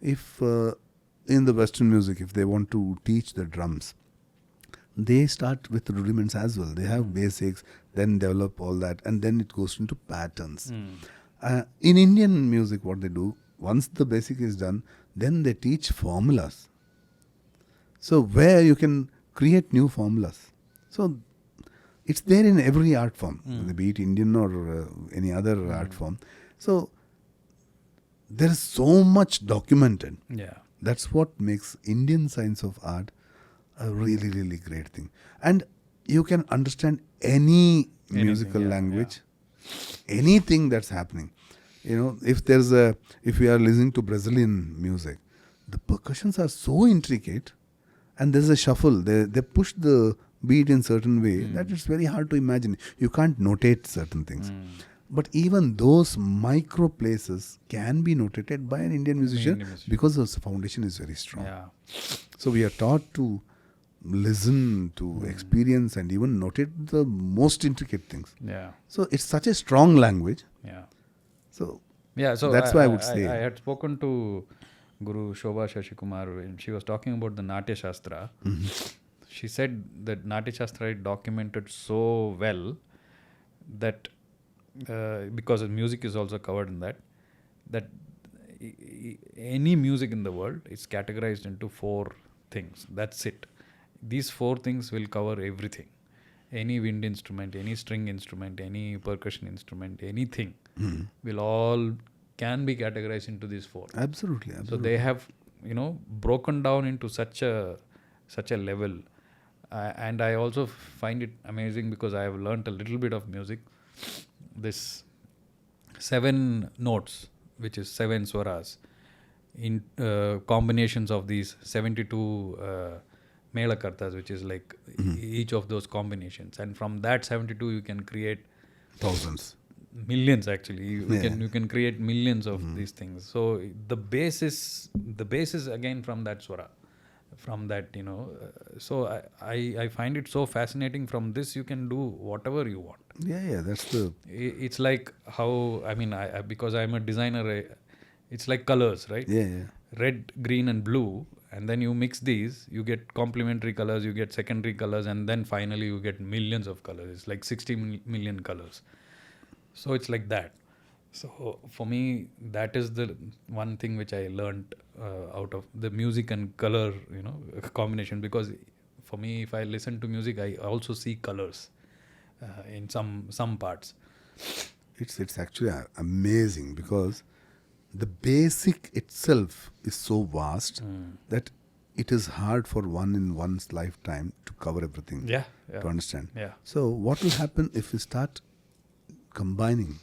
If in the Western music, if they want to teach the drums, they start with rudiments as well. They have basics, then develop all that, and then it goes into patterns. In Indian music, what they do, once the basic is done, then they teach formulas. So where you can create new formulas. So it's there in every art form, be it Indian or any other art form. So there is so much documented. Yeah. That's what makes Indian science of art a really, really great thing. And you can understand any musical language, anything that's happening. If we are listening to Brazilian music, the percussions are so intricate, and there's a shuffle. They push the beat in certain way that it's very hard to imagine. You can't notate certain things. But even those micro places can be notated by an Indian musician because the foundation is very strong. Yeah. So we are taught to listen, to experience, and even notate the most intricate things. Yeah. So it's such a strong language. Yeah. So So that's why I would say. I had spoken to Guru Shobha Shashikumar when she was talking about the Natya Shastra. She said that Natya Shastra is documented so well that because music is also covered in that any music in the world is categorized into 4 things. That's it. These 4 things will cover everything. Any wind instrument, any string instrument, any percussion instrument, anything will all can be categorized into these 4. Absolutely. So they have broken down into such a level, and I also find it amazing because I have learnt a little bit of music. This 7 notes, which is 7 swaras, in combinations of these 72 melakartas, which is like each of those combinations, and from that 72 you can create thousands, millions. Actually, you can create millions of these things. So the base is again from that swara, from that so I find it so fascinating. From this you can do whatever you want. That's the. It's like how I because I'm a designer. It's like colors, right? Red, green, and blue, and then you mix these, you get complementary colors, you get secondary colors, and then finally you get millions of colors. It's like 60 million colors. So it's like that. So for me, that is the one thing which I learned out of the music and color, combination. Because for me, if I listen to music, I also see colors in some parts. It's actually amazing because the basic itself is so vast that it is hard for one in one's lifetime to cover everything, Yeah. to understand. Yeah. So what will happen if we start combining?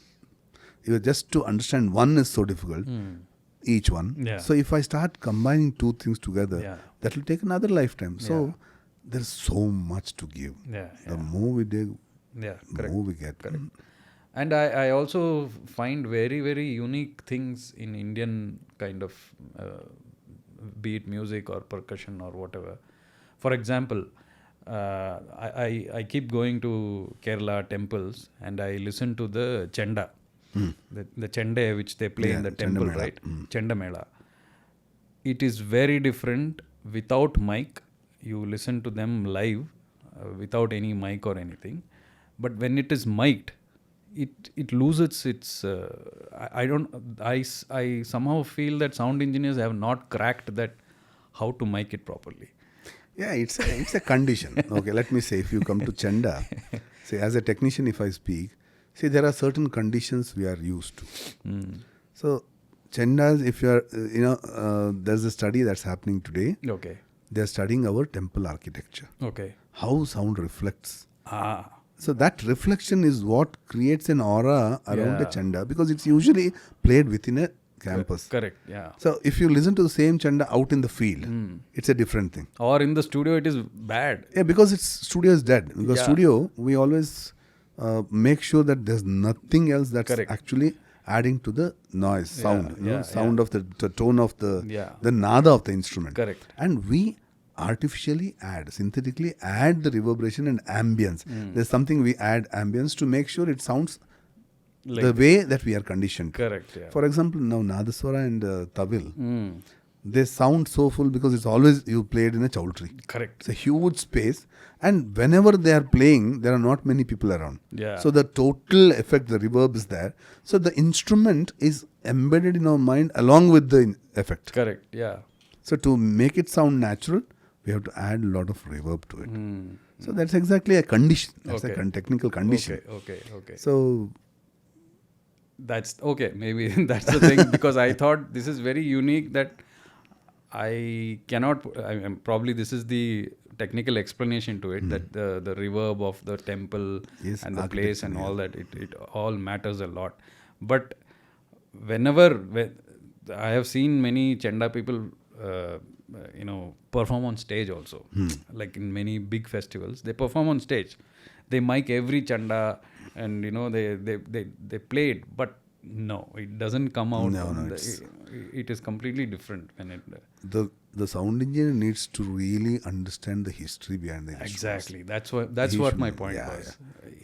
Just to understand one is so difficult, each one. Yeah. So if I start combining two things together, Yeah. that will take another lifetime. So Yeah. there's so much to give. Yeah. The more we dig, Yeah. the Correct. more we get. Correct. And I also find very, very unique things in Indian kind of, be it music or percussion or whatever. For example, I keep going to Kerala temples and I listen to the chenda, the chende which they play in the temple, Chandamela. right? Chandamela. It is very different without mic. You listen to them live without any mic or anything. But when it is mic'd, it loses its. I somehow feel that sound engineers have not cracked that how to mic it properly. Yeah, it's a condition. Okay, let me say, if you come to Chanda, say as a technician, if I speak, see there are certain conditions we are used to. So Chandas, if you are, there's a study that's happening today. Okay. They're studying our temple architecture, Okay. how sound reflects. Ah. So that reflection is what creates an aura around a Yeah. chanda, because it's usually played within a campus. Correct. Yeah. So if you listen to the same chanda out in the field, it's a different thing. Or in the studio, it is bad. Yeah, because its studio is dead. Because Yeah. studio, we always make sure that there's nothing else that's Correct. actually adding to the noise, sound, sound of the tone of the nada of the instrument. Correct. And we artificially synthetically add the reverberation and ambience. There's something we add ambience to make sure it sounds Like the way that we are conditioned. Correct. Yeah. For example, now Nadaswara and Tawil, they sound so full because it's always you played in a chowdhury. Correct. It's a huge space, and whenever they are playing, there are not many people around. Yeah. So the total effect, the reverb is there. So the instrument is embedded in our mind along with the effect. Correct. Yeah. So to make it sound natural, we have to add a lot of reverb to it. So that's exactly a condition. That's a technical condition. Okay. So That's okay. Maybe that's the thing, because I thought this is very unique that I cannot. Probably this is the technical explanation to it, that the reverb of the temple Yes, and the place and architecture, all that, it all matters a lot. But whenever I have seen many chenda people, perform on stage also. Like in many big festivals, they perform on stage. They mic every chanda, and they play it, but no, it doesn't come out. It is completely different when it. The sound engineer needs to really understand the history behind the instruments. Exactly. That's what my point was.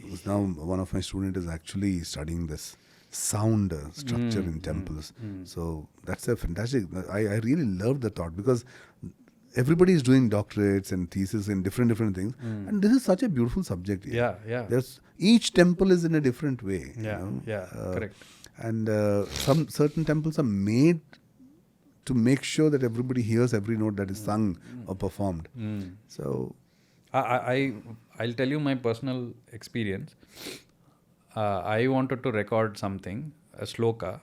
Yeah. Now one of my students is actually studying this sound structure in temples. So that's a fantastic. I really love the thought, because everybody is doing doctorates and thesis in different things, and this is such a beautiful subject here. Yeah. There's each temple is in a different way. Correct. And some certain temples are made to make sure that everybody hears every note that is sung or performed. So I'll tell you my personal experience. I wanted to record something, a sloka.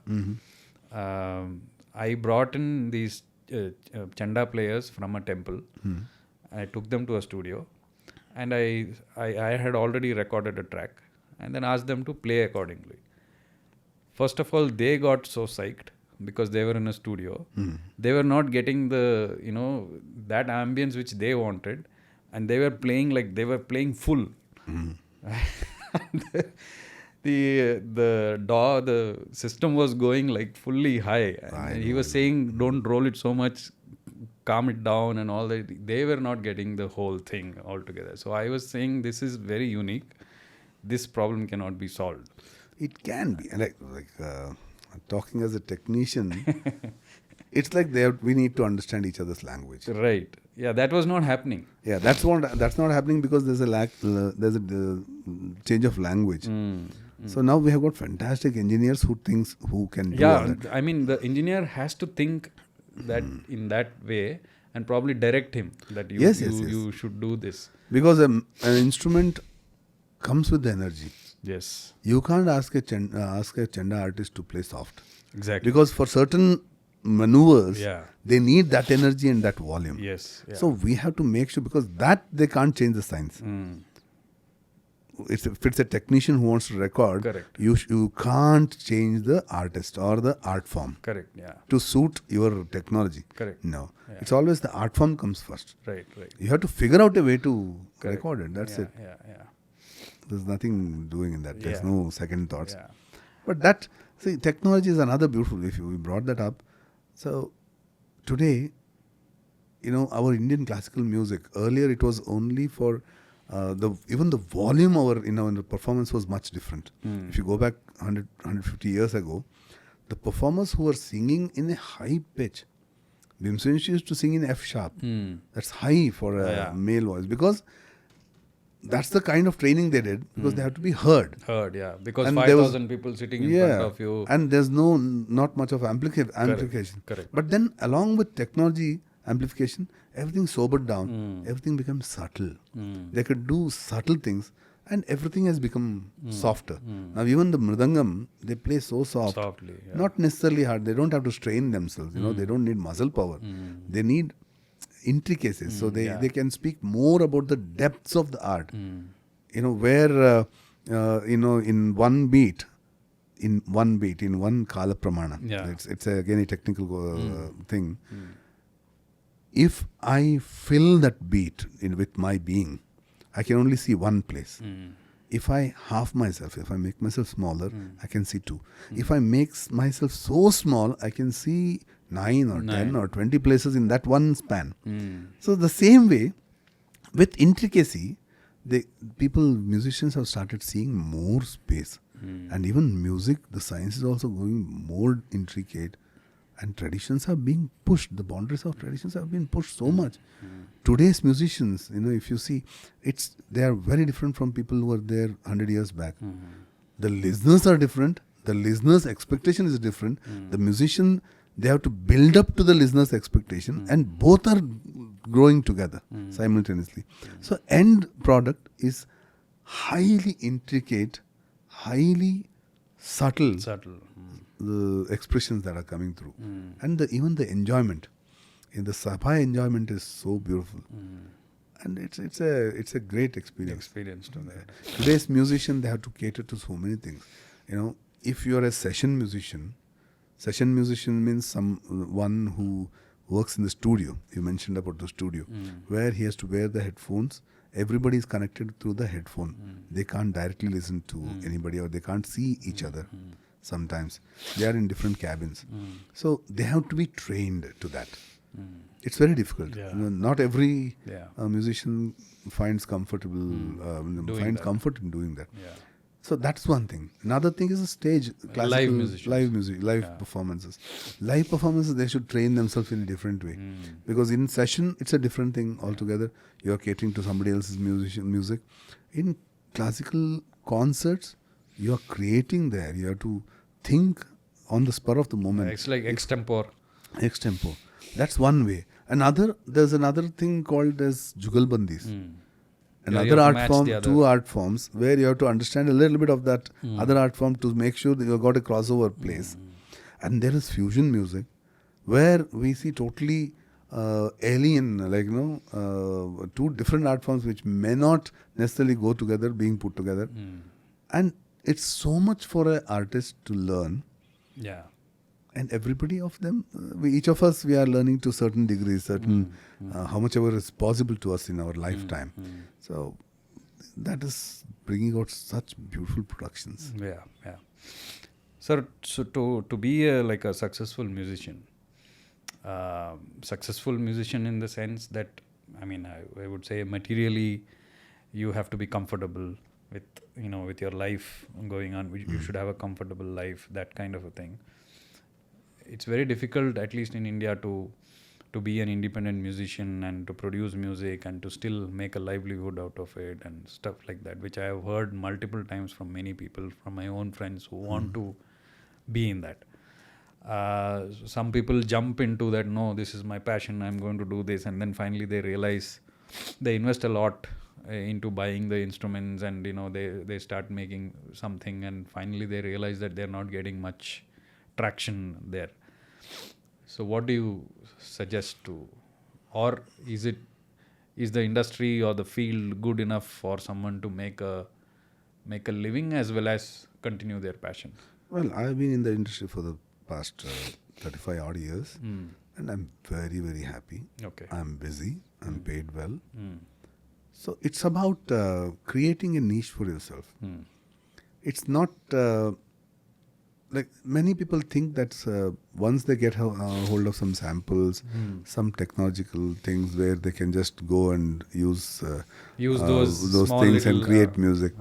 I brought in these chanda players from a temple. I took them to a studio, and I had already recorded a track, and then asked them to play accordingly. First of all, they got so psyched because they were in a studio. They were not getting the that ambience which they wanted, and they were playing like they were playing full. The system was going like fully high. And he was saying, don't roll it so much, calm it down and all that. They were not getting the whole thing altogether. So I was saying, this is very unique. This problem cannot be solved. it can be. And talking as a technician, it's like we need to understand each other's language. Right. Yeah, that was not happening. Yeah, that's not happening because there's a change of language. So now we have got fantastic engineers who can do all that. I mean, the engineer has to think that in that way and probably direct him that you should do this. Because an instrument comes with the energy. Yes. You can't ask a chanda artist to play soft. Exactly. Because for certain maneuvers, Yeah. they need that energy and that volume. Yes. Yeah. So we have to make sure, because that they can't change the science. If it's a technician who wants to record, Correct. you can't change the artist or the art form Correct. Yeah. to suit your technology. Correct. No, Yeah. it's always the art form comes first. Right. Right. You have to figure out a way to Correct. record it. That's yeah, it. Yeah. Yeah. There's nothing doing in that. There's Yeah. no second thoughts. Yeah. But that, see, technology is another beautiful, if we brought that up. So today, our Indian classical music, earlier it was only for even the volume in the performance was much different. If you go back 150 years ago, the performers who were singing in a high pitch, Bhimsen used to sing in F sharp. That's high for a male voice, because that's the kind of training they did, because they have to be heard. Heard. Yeah. Because And there was- 5,000 people sitting in front of you. And there's not much of amplification. Correct. But then along with technology amplification, everything sobered down. Everything becomes subtle. They could do subtle things, and everything has become softer. Now even the mridangam, they play so Softly. Yeah. not necessarily hard. They don't have to strain themselves. They don't need muscle power. They need intricacies. So they can speak more about the depths of the art. Where in one beat, in one kala pramana. Yeah. It's again a technical thing. If I fill that beat with my being, I can only see one place. If I half myself, if I make myself smaller, I can see two. If I make myself so small, I can see 9 or 10 or 20 places in that one span. So the same way, with intricacy, musicians have started seeing more space. And even music, the science is also going more intricate. And traditions are being pushed. The boundaries of traditions have been pushed so much. Today's musicians, if you see, they are very different from people who were there 100 years back. The listeners are different. The listener's expectation is different. The musician, they have to build up to the listener's expectation, and both are growing together simultaneously. So end product is highly intricate, highly subtle. The expressions that are coming through, and even the enjoyment, in the sabha enjoyment is so beautiful, and it's a great experience. Today's musician, they have to cater to so many things. If you are a session musician means someone who works in the studio. You mentioned about the studio, where he has to wear the headphones. Everybody is connected through the headphone. They can't directly listen to anybody, or they can't see each other. Sometimes they are in different cabins, so they have to be trained to that. It's very difficult. Not every musician finds comfort in doing that. So that's one thing. Another thing is the stage, classical, live music, performances. Live performances, they should train themselves in a different way, because in session it's a different thing altogether. You are catering to somebody else's music. In classical concerts, you are creating there. You have to think on the spur of the moment. It's like extempore. That's one way. There's another thing called as jugalbandis. Another art form, two art forms, where you have to understand a little bit of that other art form to make sure that you've got a crossover place. And there is fusion music, where we see totally alien, two different art forms which may not necessarily go together, being put together. And it's so much for an artist to learn. Yeah. And everybody of them, each of us, we are learning to certain degrees, how much ever is possible to us in our lifetime. So that is bringing out such beautiful productions. Yeah. Sir, so to be a successful musician in the sense that, I would say materially, you have to be comfortable with your life going on. You should have a comfortable life, that kind of a thing. It's very difficult, at least in India, to be an independent musician and to produce music and to still make a livelihood out of it and stuff like that, which I have heard multiple times from many people, from my own friends who want to be in that. Some people jump into that, no, this is my passion, I'm going to do this, and then finally they realize they invest a lot into buying the instruments, and they start making something, and finally they realize that they're not getting much traction there. So what do you suggest to, or is the industry or the field good enough for someone to make a living as well as continue their passion? Well, I've been in the industry for the past 35 odd years, and I'm very, very happy. Okay. I'm busy, I'm paid well. Mm. So it's about creating a niche for yourself. Mm. It's not like many people think that once they get hold of some samples, some technological things where they can just go and use those small things little, and create music.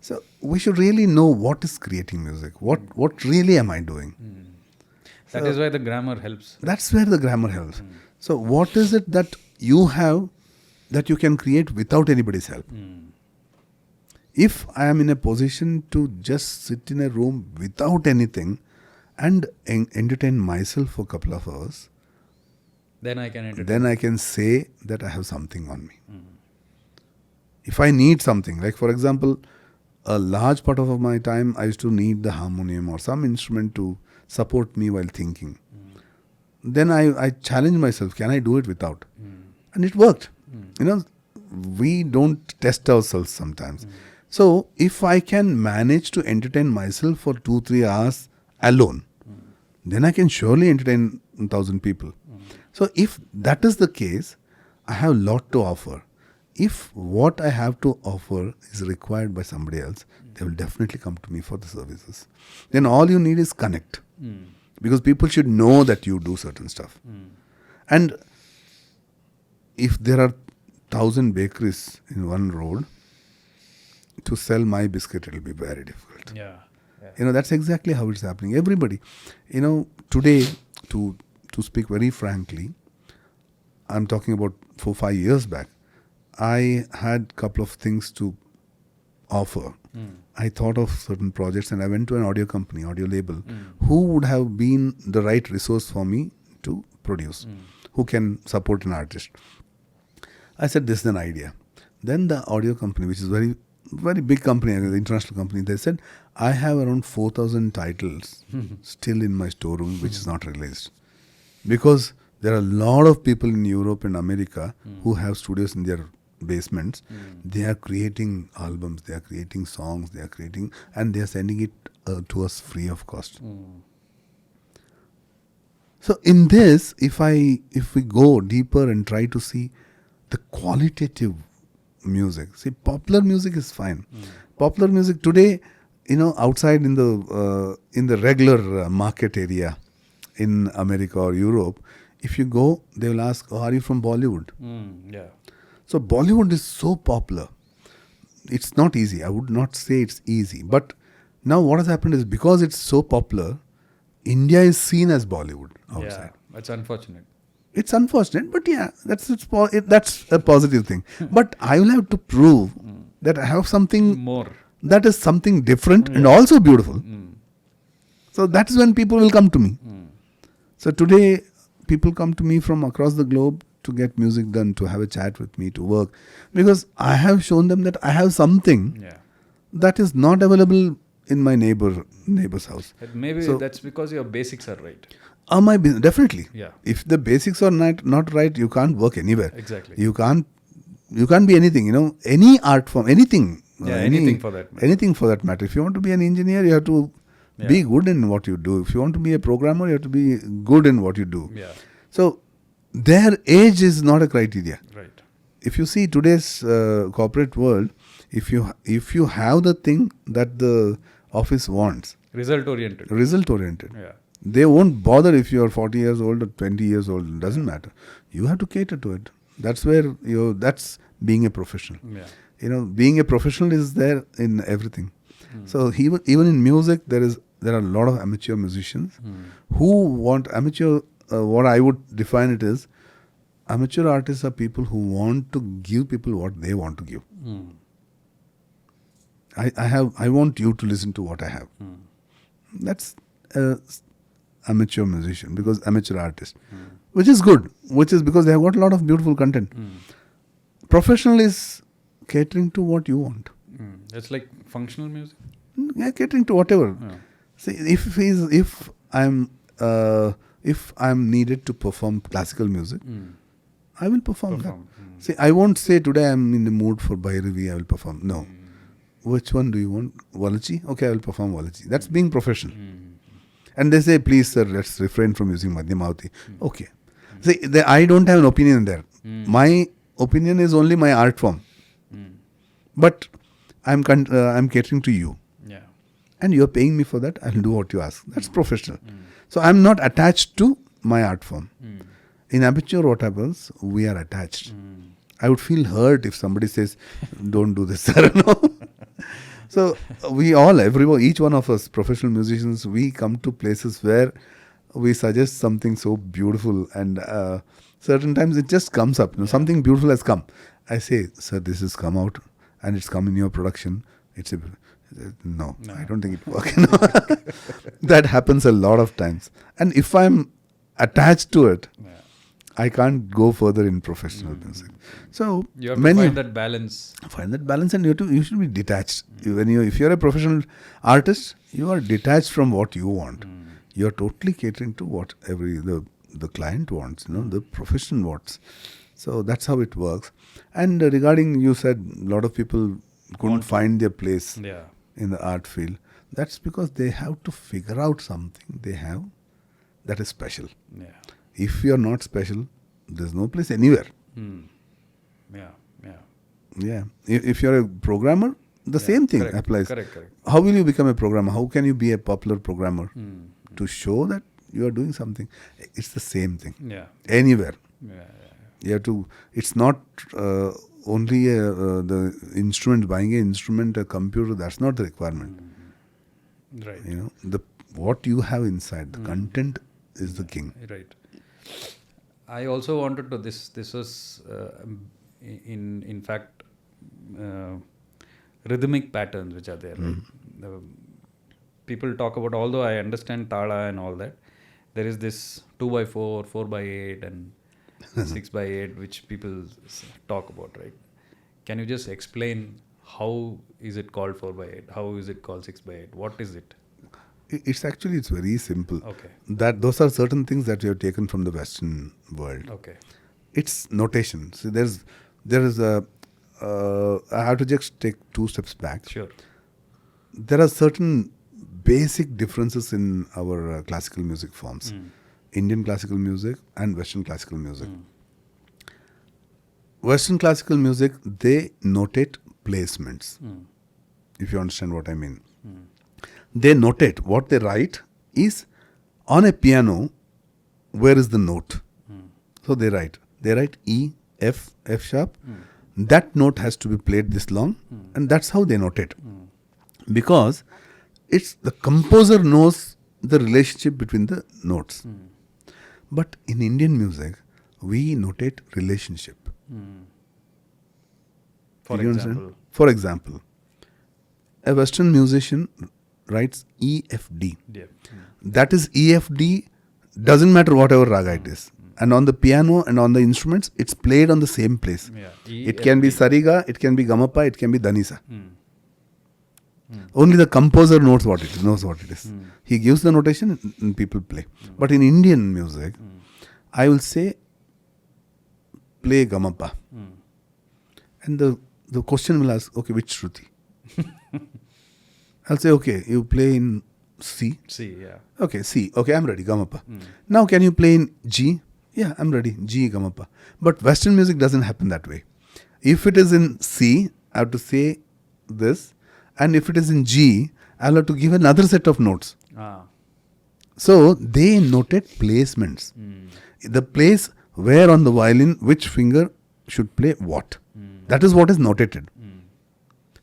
So we should really know what is creating music. What really am I doing? That is why the grammar helps. That's where the grammar helps. So what is it that you have that you can create without anybody's help? If I am in a position to just sit in a room without anything and entertain myself for a couple of hours, Then I can entertain. then I can say that I have something on me. If I need something, like for example, a large part of my time I used to need the harmonium or some instrument to support me while thinking. Then I challenged myself, can I do it without? And it worked. We don't test ourselves sometimes. So if I can manage to entertain myself for 2-3 hours alone, then I can surely entertain 1,000 people. So if that is the case, I have a lot to offer. If what I have to offer is required by somebody else, they will definitely come to me for the services. Then all you need is connect. Because people should know that you do certain stuff. And if there are 1,000 bakeries in one road, to sell my biscuit, it will be very difficult. Yeah. That's exactly how it's happening. Everybody, today, to speak very frankly, I'm talking about 4-5 years back, I had a couple of things to offer. I thought of certain projects and I went to an audio company, audio label, who would have been the right resource for me to produce, who can support an artist. I said, this is an idea. Then the audio company, which is very, very big company, the international company, they said, I have around 4,000 titles still in my storeroom, which is not released. Because there are a lot of people in Europe and America who have studios in their basements. They are creating albums, they are creating songs, and they are sending it to us free of cost. So in this, if we go deeper and try to see the qualitative music, see, popular music is fine. Popular music today, outside in the regular market area in America or Europe, if you go, they will ask, are you from Bollywood? Yeah. So Bollywood is so popular. It's not easy. I would not say it's easy. But now what has happened is, because it's so popular, India is seen as Bollywood outside. Yeah, that's unfortunate. It's unfortunate, but yeah, that's a positive thing. But I will have to prove that I have something More. that is something different and also beautiful. So that is when people will come to me. So today, people come to me from across the globe to get music done, to have a chat with me, to work. Because I have shown them that I have something that is not available in my neighbor's house. Maybe So- that's because your basics are right. Definitely. Yeah. If the basics are not right, you can't work anywhere. Exactly. You can't be anything. Any art form, anything. Yeah, anything for that matter. Anything for that matter. If you want to be an engineer, you have to be good in what you do. If you want to be a programmer, you have to be good in what you do. Yeah. So their age is not a criteria. Right. If you see today's corporate world, if you have the thing that the office wants, Result oriented. result oriented, Yeah. they won't bother if you are 40 years old or 20 years old. It doesn't matter. You have to cater to it. That's where that's being a professional. Yeah. Being a professional is there in everything. So even in music, there are a lot of amateur musicians who want amateur. What I would define it is, amateur artists are people who want to give people what they want to give. I want you to listen to what I have. That's amateur musician, because amateur artist, which is good, which is because they have got a lot of beautiful content. Professional is catering to what you want. It's like functional music. Yeah, catering to whatever. Yeah. See, if I'm if I'm needed to perform classical music, I will perform that. Perform. See, I won't say today I'm in the mood for Bhairavi, I will perform. No. Which one do you want? Walachi? Okay, I will perform Walachi. That's being professional. And they say, please, sir, let's refrain from using Madhyamavati. Okay. See, I don't have an opinion there. My opinion is only my art form. But I'm catering to you. Yeah. And you're paying me for that. I'll do what you ask. That's professional. So I'm not attached to my art form. In amateur, what happens? We are attached. I would feel hurt if somebody says, don't do this, sir. No. So we all, everyone, each one of us, professional musicians, we come to places where we suggest something so beautiful, and certain times it just comes up. Something beautiful has come. I say, sir, this has come out and it's come in your production. No, I don't think it works. That happens a lot of times. And if I'm attached to it, I can't go further in professional music. So you have to find that balance. Find that balance, and you should be detached. If you're a professional artist, you are detached from what you want. You're totally catering to what the client wants, the profession wants. So that's how it works. And regarding, you said a lot of people couldn't find their place in the art field. That's because they have to figure out something they have that is special. Yeah. If you're not special, there's no place anywhere. Yeah. If you're a programmer, the same thing applies. Correct. How will you become a programmer? How can you be a popular programmer? To show that you are doing something. It's the same thing. Yeah. Anywhere. Yeah. You have to. It's not only the instrument, buying an instrument, a computer. That's not the requirement. Right. What you have inside, the content is the king. Right. I also wanted to. This was in fact rhythmic patterns which are there. Right? People talk about, although I understand Tala and all that, there is this 2x4, 4x8 and 6x8 which people talk about, right? Can you just explain how is it called 4x8? How is it called 6x8? What is it? It's very simple. Okay. Those are certain things that we have taken from the Western world. Okay. It's notation. So there is a. I have to just take 2 steps back. Sure. There are certain basic differences in our classical music forms. Indian classical music and Western classical music. Western classical music, they notate placements. If you understand what I mean. They notate. What they write is, on a piano, where is the note? So they write E, F, F sharp. That note has to be played this long, and that's how they notate. Because it's the composer knows the relationship between the notes. But in Indian music, we notate relationship. For example, a Western musician writes E, F, D. Yeah. That is E, F, D, doesn't matter whatever raga it is. And on the piano and on the instruments, it's played on the same place. Yeah. It can be Sariga, it can be Gamapa, it can be Danisa. Only the composer knows what it is. He gives the notation and people play. But in Indian music, I will say, play Gamapa. And the question will ask, okay, which Shruti? I'll say, okay, you play in C. C, yeah. Okay, C. Okay, I'm ready, Gamapa. Now can you play in G? Yeah, I'm ready, G, Gamapa. But Western music doesn't happen that way. If it is in C, I have to say this. And if it is in G, I'll have to give another set of notes. So they noted placements. The place where on the violin, which finger should play what. That is what is notated.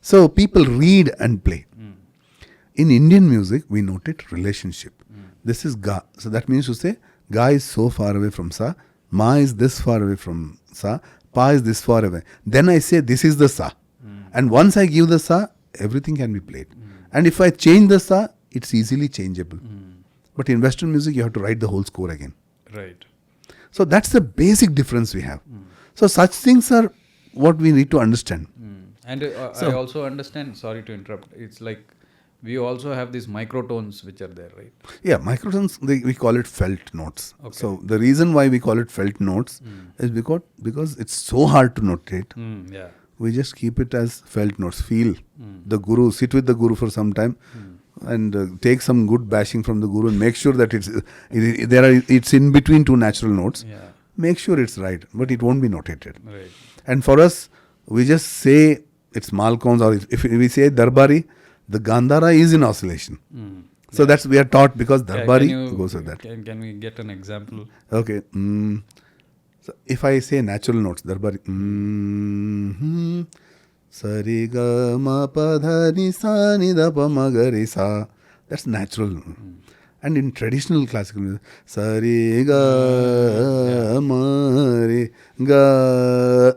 So people read and play. In Indian music, we notate relationship. This is Ga. So that means to say, Ga is so far away from Sa, Ma is this far away from Sa, Pa is this far away. Then I say, this is the Sa. And once I give the Sa, everything can be played. And if I change the Sa, it's easily changeable. But in Western music, you have to write the whole score again. Right. So that's the basic difference we have. So such things are what we need to understand. And I also understand, sorry to interrupt, it's like we also have these microtones which are there, right? Yeah, microtones, we call it felt notes. Okay. So the reason why we call it felt notes is because it's so hard to notate. Yeah. We just keep it as felt notes. Feel the guru, sit with the guru for some time, and take some good bashing from the guru and make sure that it's in between two natural notes. Yeah. Make sure it's right, but it won't be notated. Right. And for us, we just say it's Malcolm's, or if we say Darbari, the Gandhara is in oscillation. So that's we are taught because Darbari goes with that. Can we get an example? Okay. So if I say natural notes, Darbari. Sari ga ma pa dha ni sa ni da pa ma ga re sa. That's natural. And in traditional classical music, Sari ga ma re ga.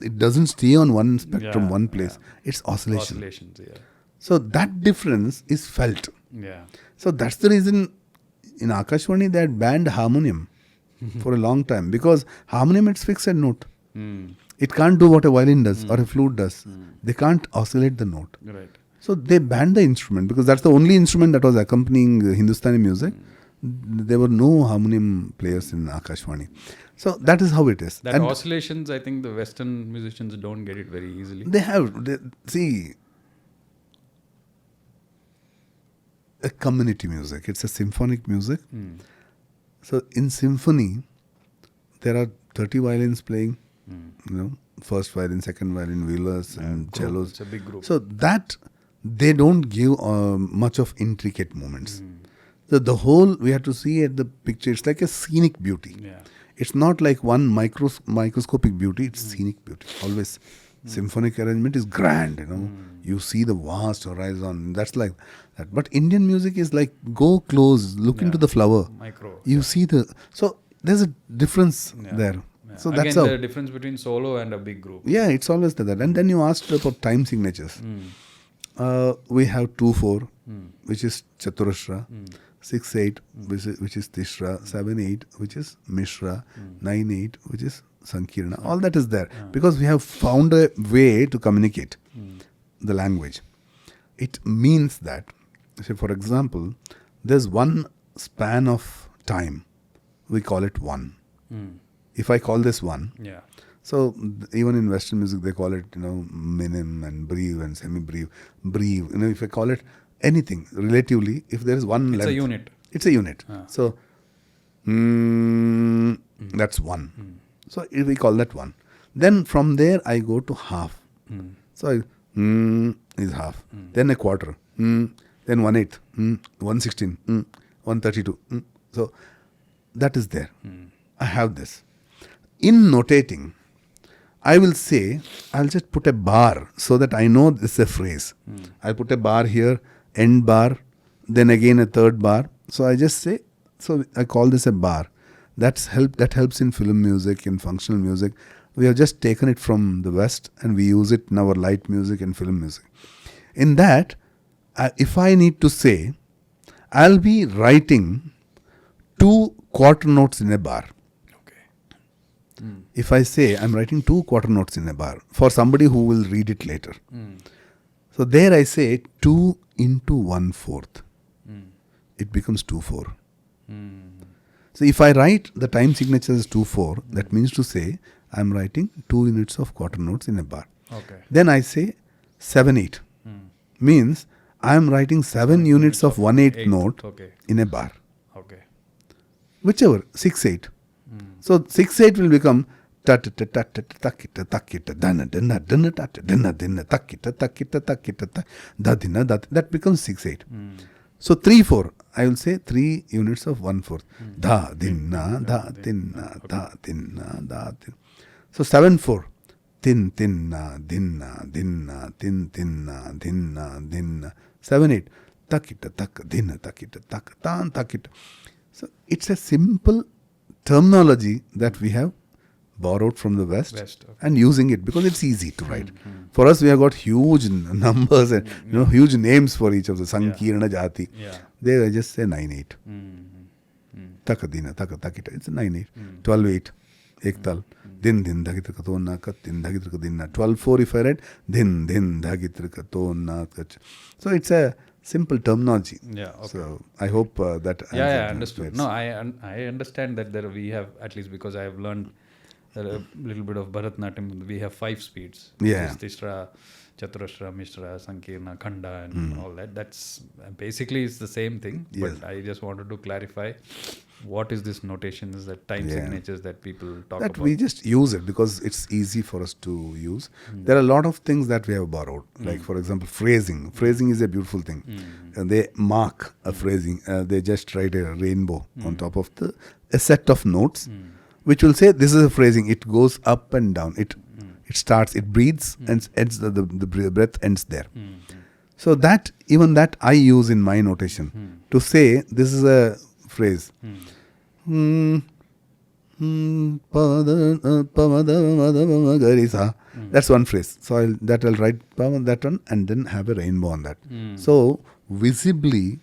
It doesn't stay on one spectrum, one place. It's oscillation. Oscillations, yeah. So that difference is felt. Yeah. So that's the reason in Akashvani they had banned harmonium for a long time, because harmonium, it's fixed note. It can't do what a violin does or a flute does. They can't oscillate the note. Right. So they banned the instrument because that's the only instrument that was accompanying Hindustani music. There were no harmonium players in Akashvani. So that is how it is. That oscillations, I think the Western musicians don't get it very easily. See, a community music. It's a symphonic music. So in symphony, there are 30 violins playing. First violin, second violin, violas and cellos. It's a big group. So that they don't give much of intricate movements. So the whole, we have to see at the picture, it's like a scenic beauty. Yeah. It's not like one microscopic beauty, it's scenic beauty. Always symphonic arrangement is grand, You see the vast horizon, that's like that. But Indian music is like, go close, look into the flower. Micro. You see so there's a difference there. Yeah. So Again, that's how. the difference between solo and a big group. Yeah, it's always that. And then you asked about time signatures. We have 2/4, which is Chaturashra, 6/8, which is Tishra, 7/8, which is Mishra, 9/8, which is Sankirna. All that is there because we have found a way to communicate the language. It means that, say for example, there's one span of time. We call it one. If I call this one, Yeah. so even in Western music they call it, minim and breve and semi-breve, breve. If I call it anything relatively, if there is one length, It's a unit. It's a unit. So that's one. So we call that one. Then from there I go to half. So is half. Then a quarter. Then 1/8. 1/16. 1/32. So that is there. I have this. In notating, I will say, I'll just put a bar so that I know this is a phrase. I'll put a bar here, end bar, then again a third bar. So I just say, so I call this a bar. That helps in film music, in functional music. We have just taken it from the West and we use it in our light music and film music. In that, if I need to say, I'll be writing 2 quarter notes in a bar. If I say I'm writing 2 quarter notes in a bar for somebody who will read it later. So there I say 2 into 1/4. It becomes 2/4. So if I write the time signature as 2/4, that means to say I'm writing 2 units of quarter notes in a bar. Okay. Then I say 7/8. Means I'm writing 7 units of 1/8 note in a bar. Okay. Whichever, 6/8. So 6/8 will become that becomes 6/8. So 3/4, I will say 3 units of 1/4. Da dinna da dinna da dinna da din. So 7/4, tin tinna dinna dinna tin tinna dinna dinna. 7/8, takita tak dinna takita tak tan takita. So it's a simple terminology that we have borrowed from the West. And using it because it's easy to write. For us, we have got huge numbers and huge names for each of the Sankirna Jati. There I just say 9/8. Takadina, takita. It's 9/8. 12/8. Ektal. Din dhagitrikatona kat din dhagitrikadina. 12/4 if I read. Din dhagitrikatona kach. So it's a simple terminology. Yeah. Okay. So I hope that Yeah, answered I your understood. question. No, I understand that there we have, at least because I have learned a little bit of Bharatnatyam. We have 5 speeds. Yeah. Which is Tishra, Chaturashra, Mishra, Sankirna, Khanda, and all that. That's basically it's the same thing. Yes. But I just wanted to clarify what is this notation? Is that time signatures that people talk That about? we just use it because it's easy for us to use. There are a lot of things that we have borrowed. Like for example, phrasing. Phrasing is a beautiful thing. And they mark a phrasing. They just write a rainbow on top of a set of notes, which will say this is a phrasing. It goes up and down. It starts. It breathes and ends. The breath ends there. So that even that I use in my notation to say this is a phrase. That's one phrase. So I'll write that one and then have a rainbow on that. So visibly,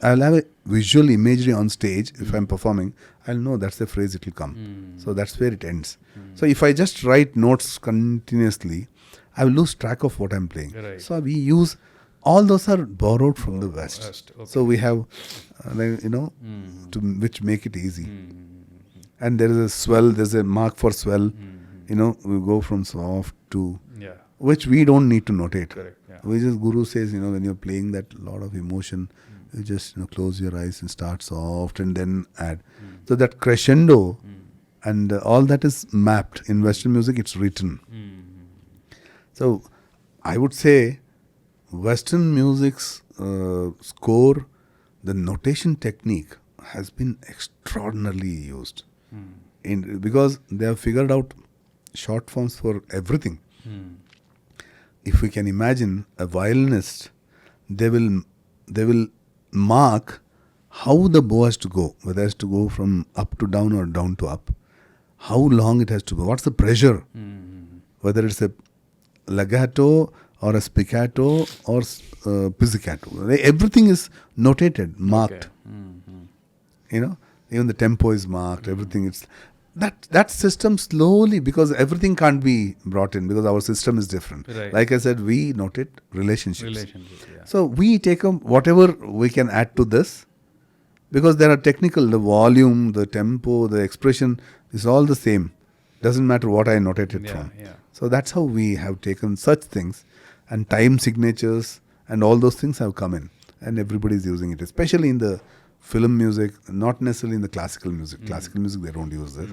I'll have a visual imagery on stage. If I'm performing, I'll know that's the phrase it will come. So that's where it ends. So if I just write notes continuously, I will lose track of what I'm playing. Right. So we use, all those are borrowed from the West. Okay. So we have, which make it easy. And there is a swell, there's a mark for swell. We go from soft to, which we don't need to notate. Correct. Yeah. We just, Guru says, when you're playing that lot of emotion, you just close your eyes and start soft and then add. So that crescendo and all that is mapped. In Western music, it's written. So I would say Western music's score, the notation technique has been extraordinarily used. Because they have figured out short forms for everything. If we can imagine a violinist, they will mark how the bow has to go, whether it has to go from up to down or down to up, how long it has to go, what's the pressure, whether it's a legato or a spiccato or pizzicato. Everything is notated, marked. Okay. Even the tempo is marked, everything. It's that system slowly, because everything can't be brought in because our system is different. Right. Like I said, we notate relationships. Yeah. So we take whatever we can add to this, because there are technical, the volume, the tempo, the expression is all the same. Doesn't matter what I notate it from. Yeah. So that's how we have taken such things, and time signatures and all those things have come in, and everybody is using it, especially in the film music, not necessarily in the classical music. Classical music, they don't use this.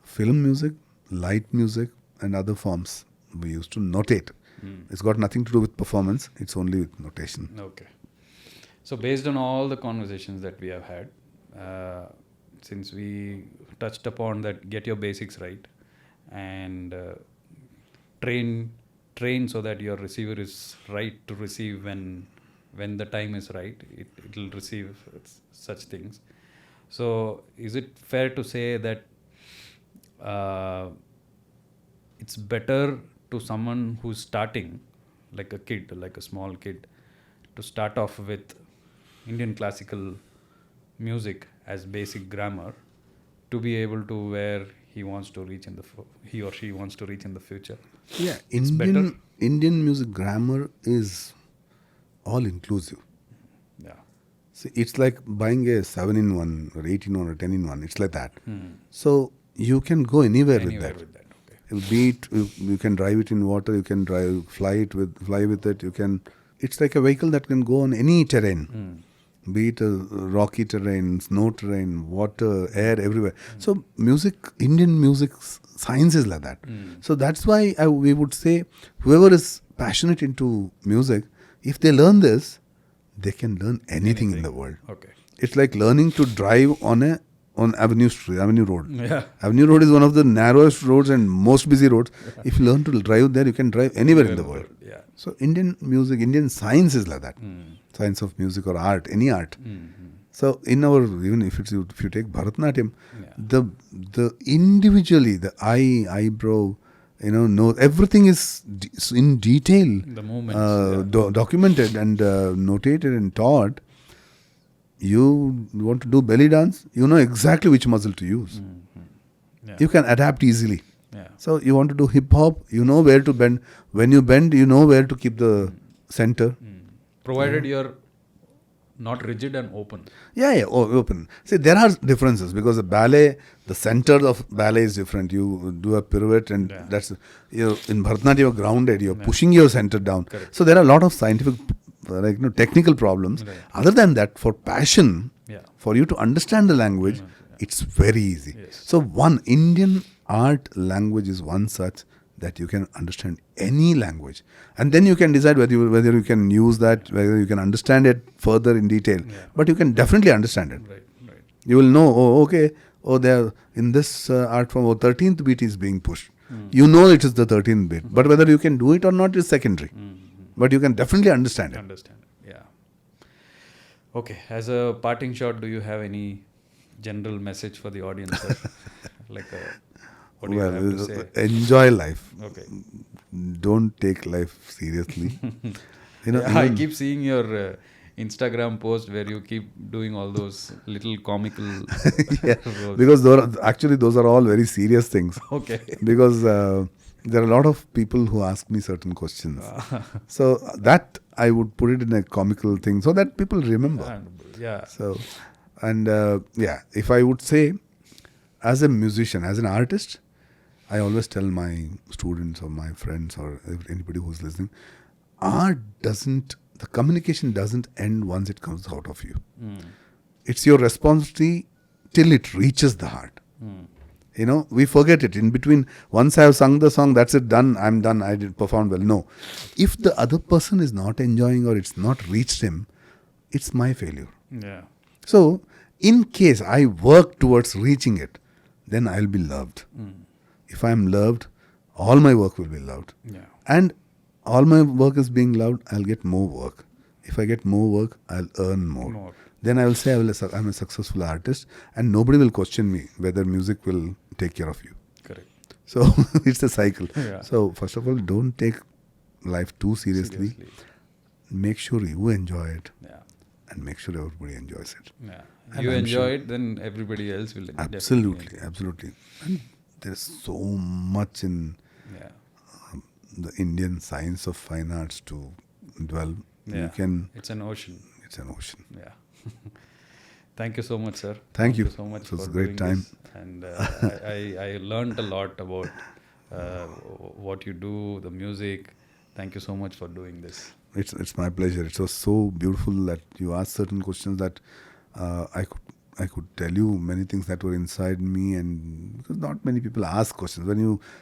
Film music, light music, and other forms we used to notate. It's got nothing to do with performance. It's only with notation. Okay. So based on all the conversations that we have had, since we touched upon that, get your basics right and train so that your receiver is right to receive when the time is right, it will receive such things. So is it fair to say that it's better to someone who's starting, like a kid, like a small kid, to start off with Indian classical music as basic grammar to be able to where he wants to reach he or she wants to reach in the future? Yeah, better. Indian music grammar is all inclusive. Yeah. See, it's like buying a 7-in-1 or 8-in-1 or 10-in-1. It's like that. So you can go anywhere with that. Okay. Be it, you can drive it in water, you can fly with it. It's like a vehicle that can go on any terrain. Be it a rocky terrain, snow terrain, water, air, everywhere. So Indian music science is like that. So that's why we would say whoever is passionate into music, if they learn this, they can learn anything in the world. Okay. It's like learning to drive on Avenue Road. Yeah. Avenue Road is one of the narrowest roads and most busy roads. If you learn to drive there, you can drive anywhere in the world. Yeah. So Indian music, Indian science is like that. Science of music or art, any art. So even if you take Bharatnatyam, the individually, the eyebrow, everything is in detail, The movements, documented and notated and taught. You want to do belly dance, you know exactly which muscle to use. Yeah. You can adapt easily. Yeah. So you want to do hip hop, you know where to bend. When you bend, you know where to keep the center. Provided you're not rigid and open. Yeah, open. See, there are differences because the ballet, the center of ballet is different. You do a pirouette, and that's in Bharatanatyam you're grounded. You're pushing your center down. Correct. So there are a lot of scientific, technical problems. Right. Other than that, for passion, Yeah. for you to understand the language, it's very easy. Yes. So one Indian art language is one such that you can understand any language, and then you can decide whether you can use that, whether you can understand it further in detail. Yeah. But you can definitely understand it. Right. You will know, there in this art form, 13th beat is being pushed. You know it is the 13th beat, but whether you can do it or not is secondary. But you can definitely understand it. Understand it. Yeah. Okay. As a parting shot, do you have any general message for the audience? Sir? What do you have to say? Enjoy life. Okay. Don't take life seriously. I keep seeing your Instagram post where you keep doing all those little comical roles. Because those are all very serious things. Okay. Because there are a lot of people who ask me certain questions. So that I would put it in a comical thing so that people remember. Yeah. So, and if I would say, as a musician, as an artist, I always tell my students or my friends or anybody who's listening, the communication doesn't end once it comes out of you. It's your responsibility till it reaches the heart. We forget it. In between, once I have sung the song, that's it, done, I'm done, I did perform well. No. If the other person is not enjoying or it's not reached him, it's my failure. Yeah. So, in case I work towards reaching it, then I'll be loved. If I'm loved, all my work will be loved. Yeah. And all my work is being loved, I'll get more work. If I get more work, I'll earn more. Then I will say I'm a successful artist, and nobody will question me whether music will take care of you. Correct. So it's a cycle. Yeah. So first of all, don't take life too seriously. Make sure you enjoy it. Yeah. And make sure everybody enjoys it. Yeah. And You I'm enjoy sure- it, then everybody else will Absolutely. And there's so much in Yeah. the Indian science of fine arts to dwell. Yeah. It's an ocean. Yeah. Thank you so much, sir. Thank you. so much It was for a great doing time. this. And I learned a lot about what you do, the music. Thank you so much for doing this. It's my pleasure. It was so beautiful that you asked certain questions that I could tell you many things that were inside me, and because not many people ask questions.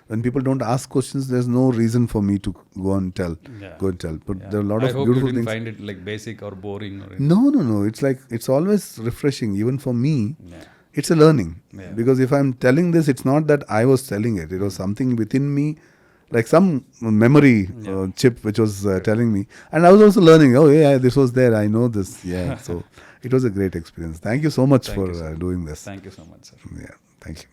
When people don't ask questions, there's no reason for me to go and tell. Yeah. But there are a lot of I hope beautiful you didn't things. find it like basic or boring or anything. No. It's always refreshing. Even for me, Yeah. it's a learning. Yeah. Because if I'm telling this, it's not that I was telling it. It was something within me, like some memory chip which was telling me. And I was also learning, this was there. I know this. Yeah. So it was a great experience. Thank you so much for doing this. Thank you so much, sir. Yeah. Thank you.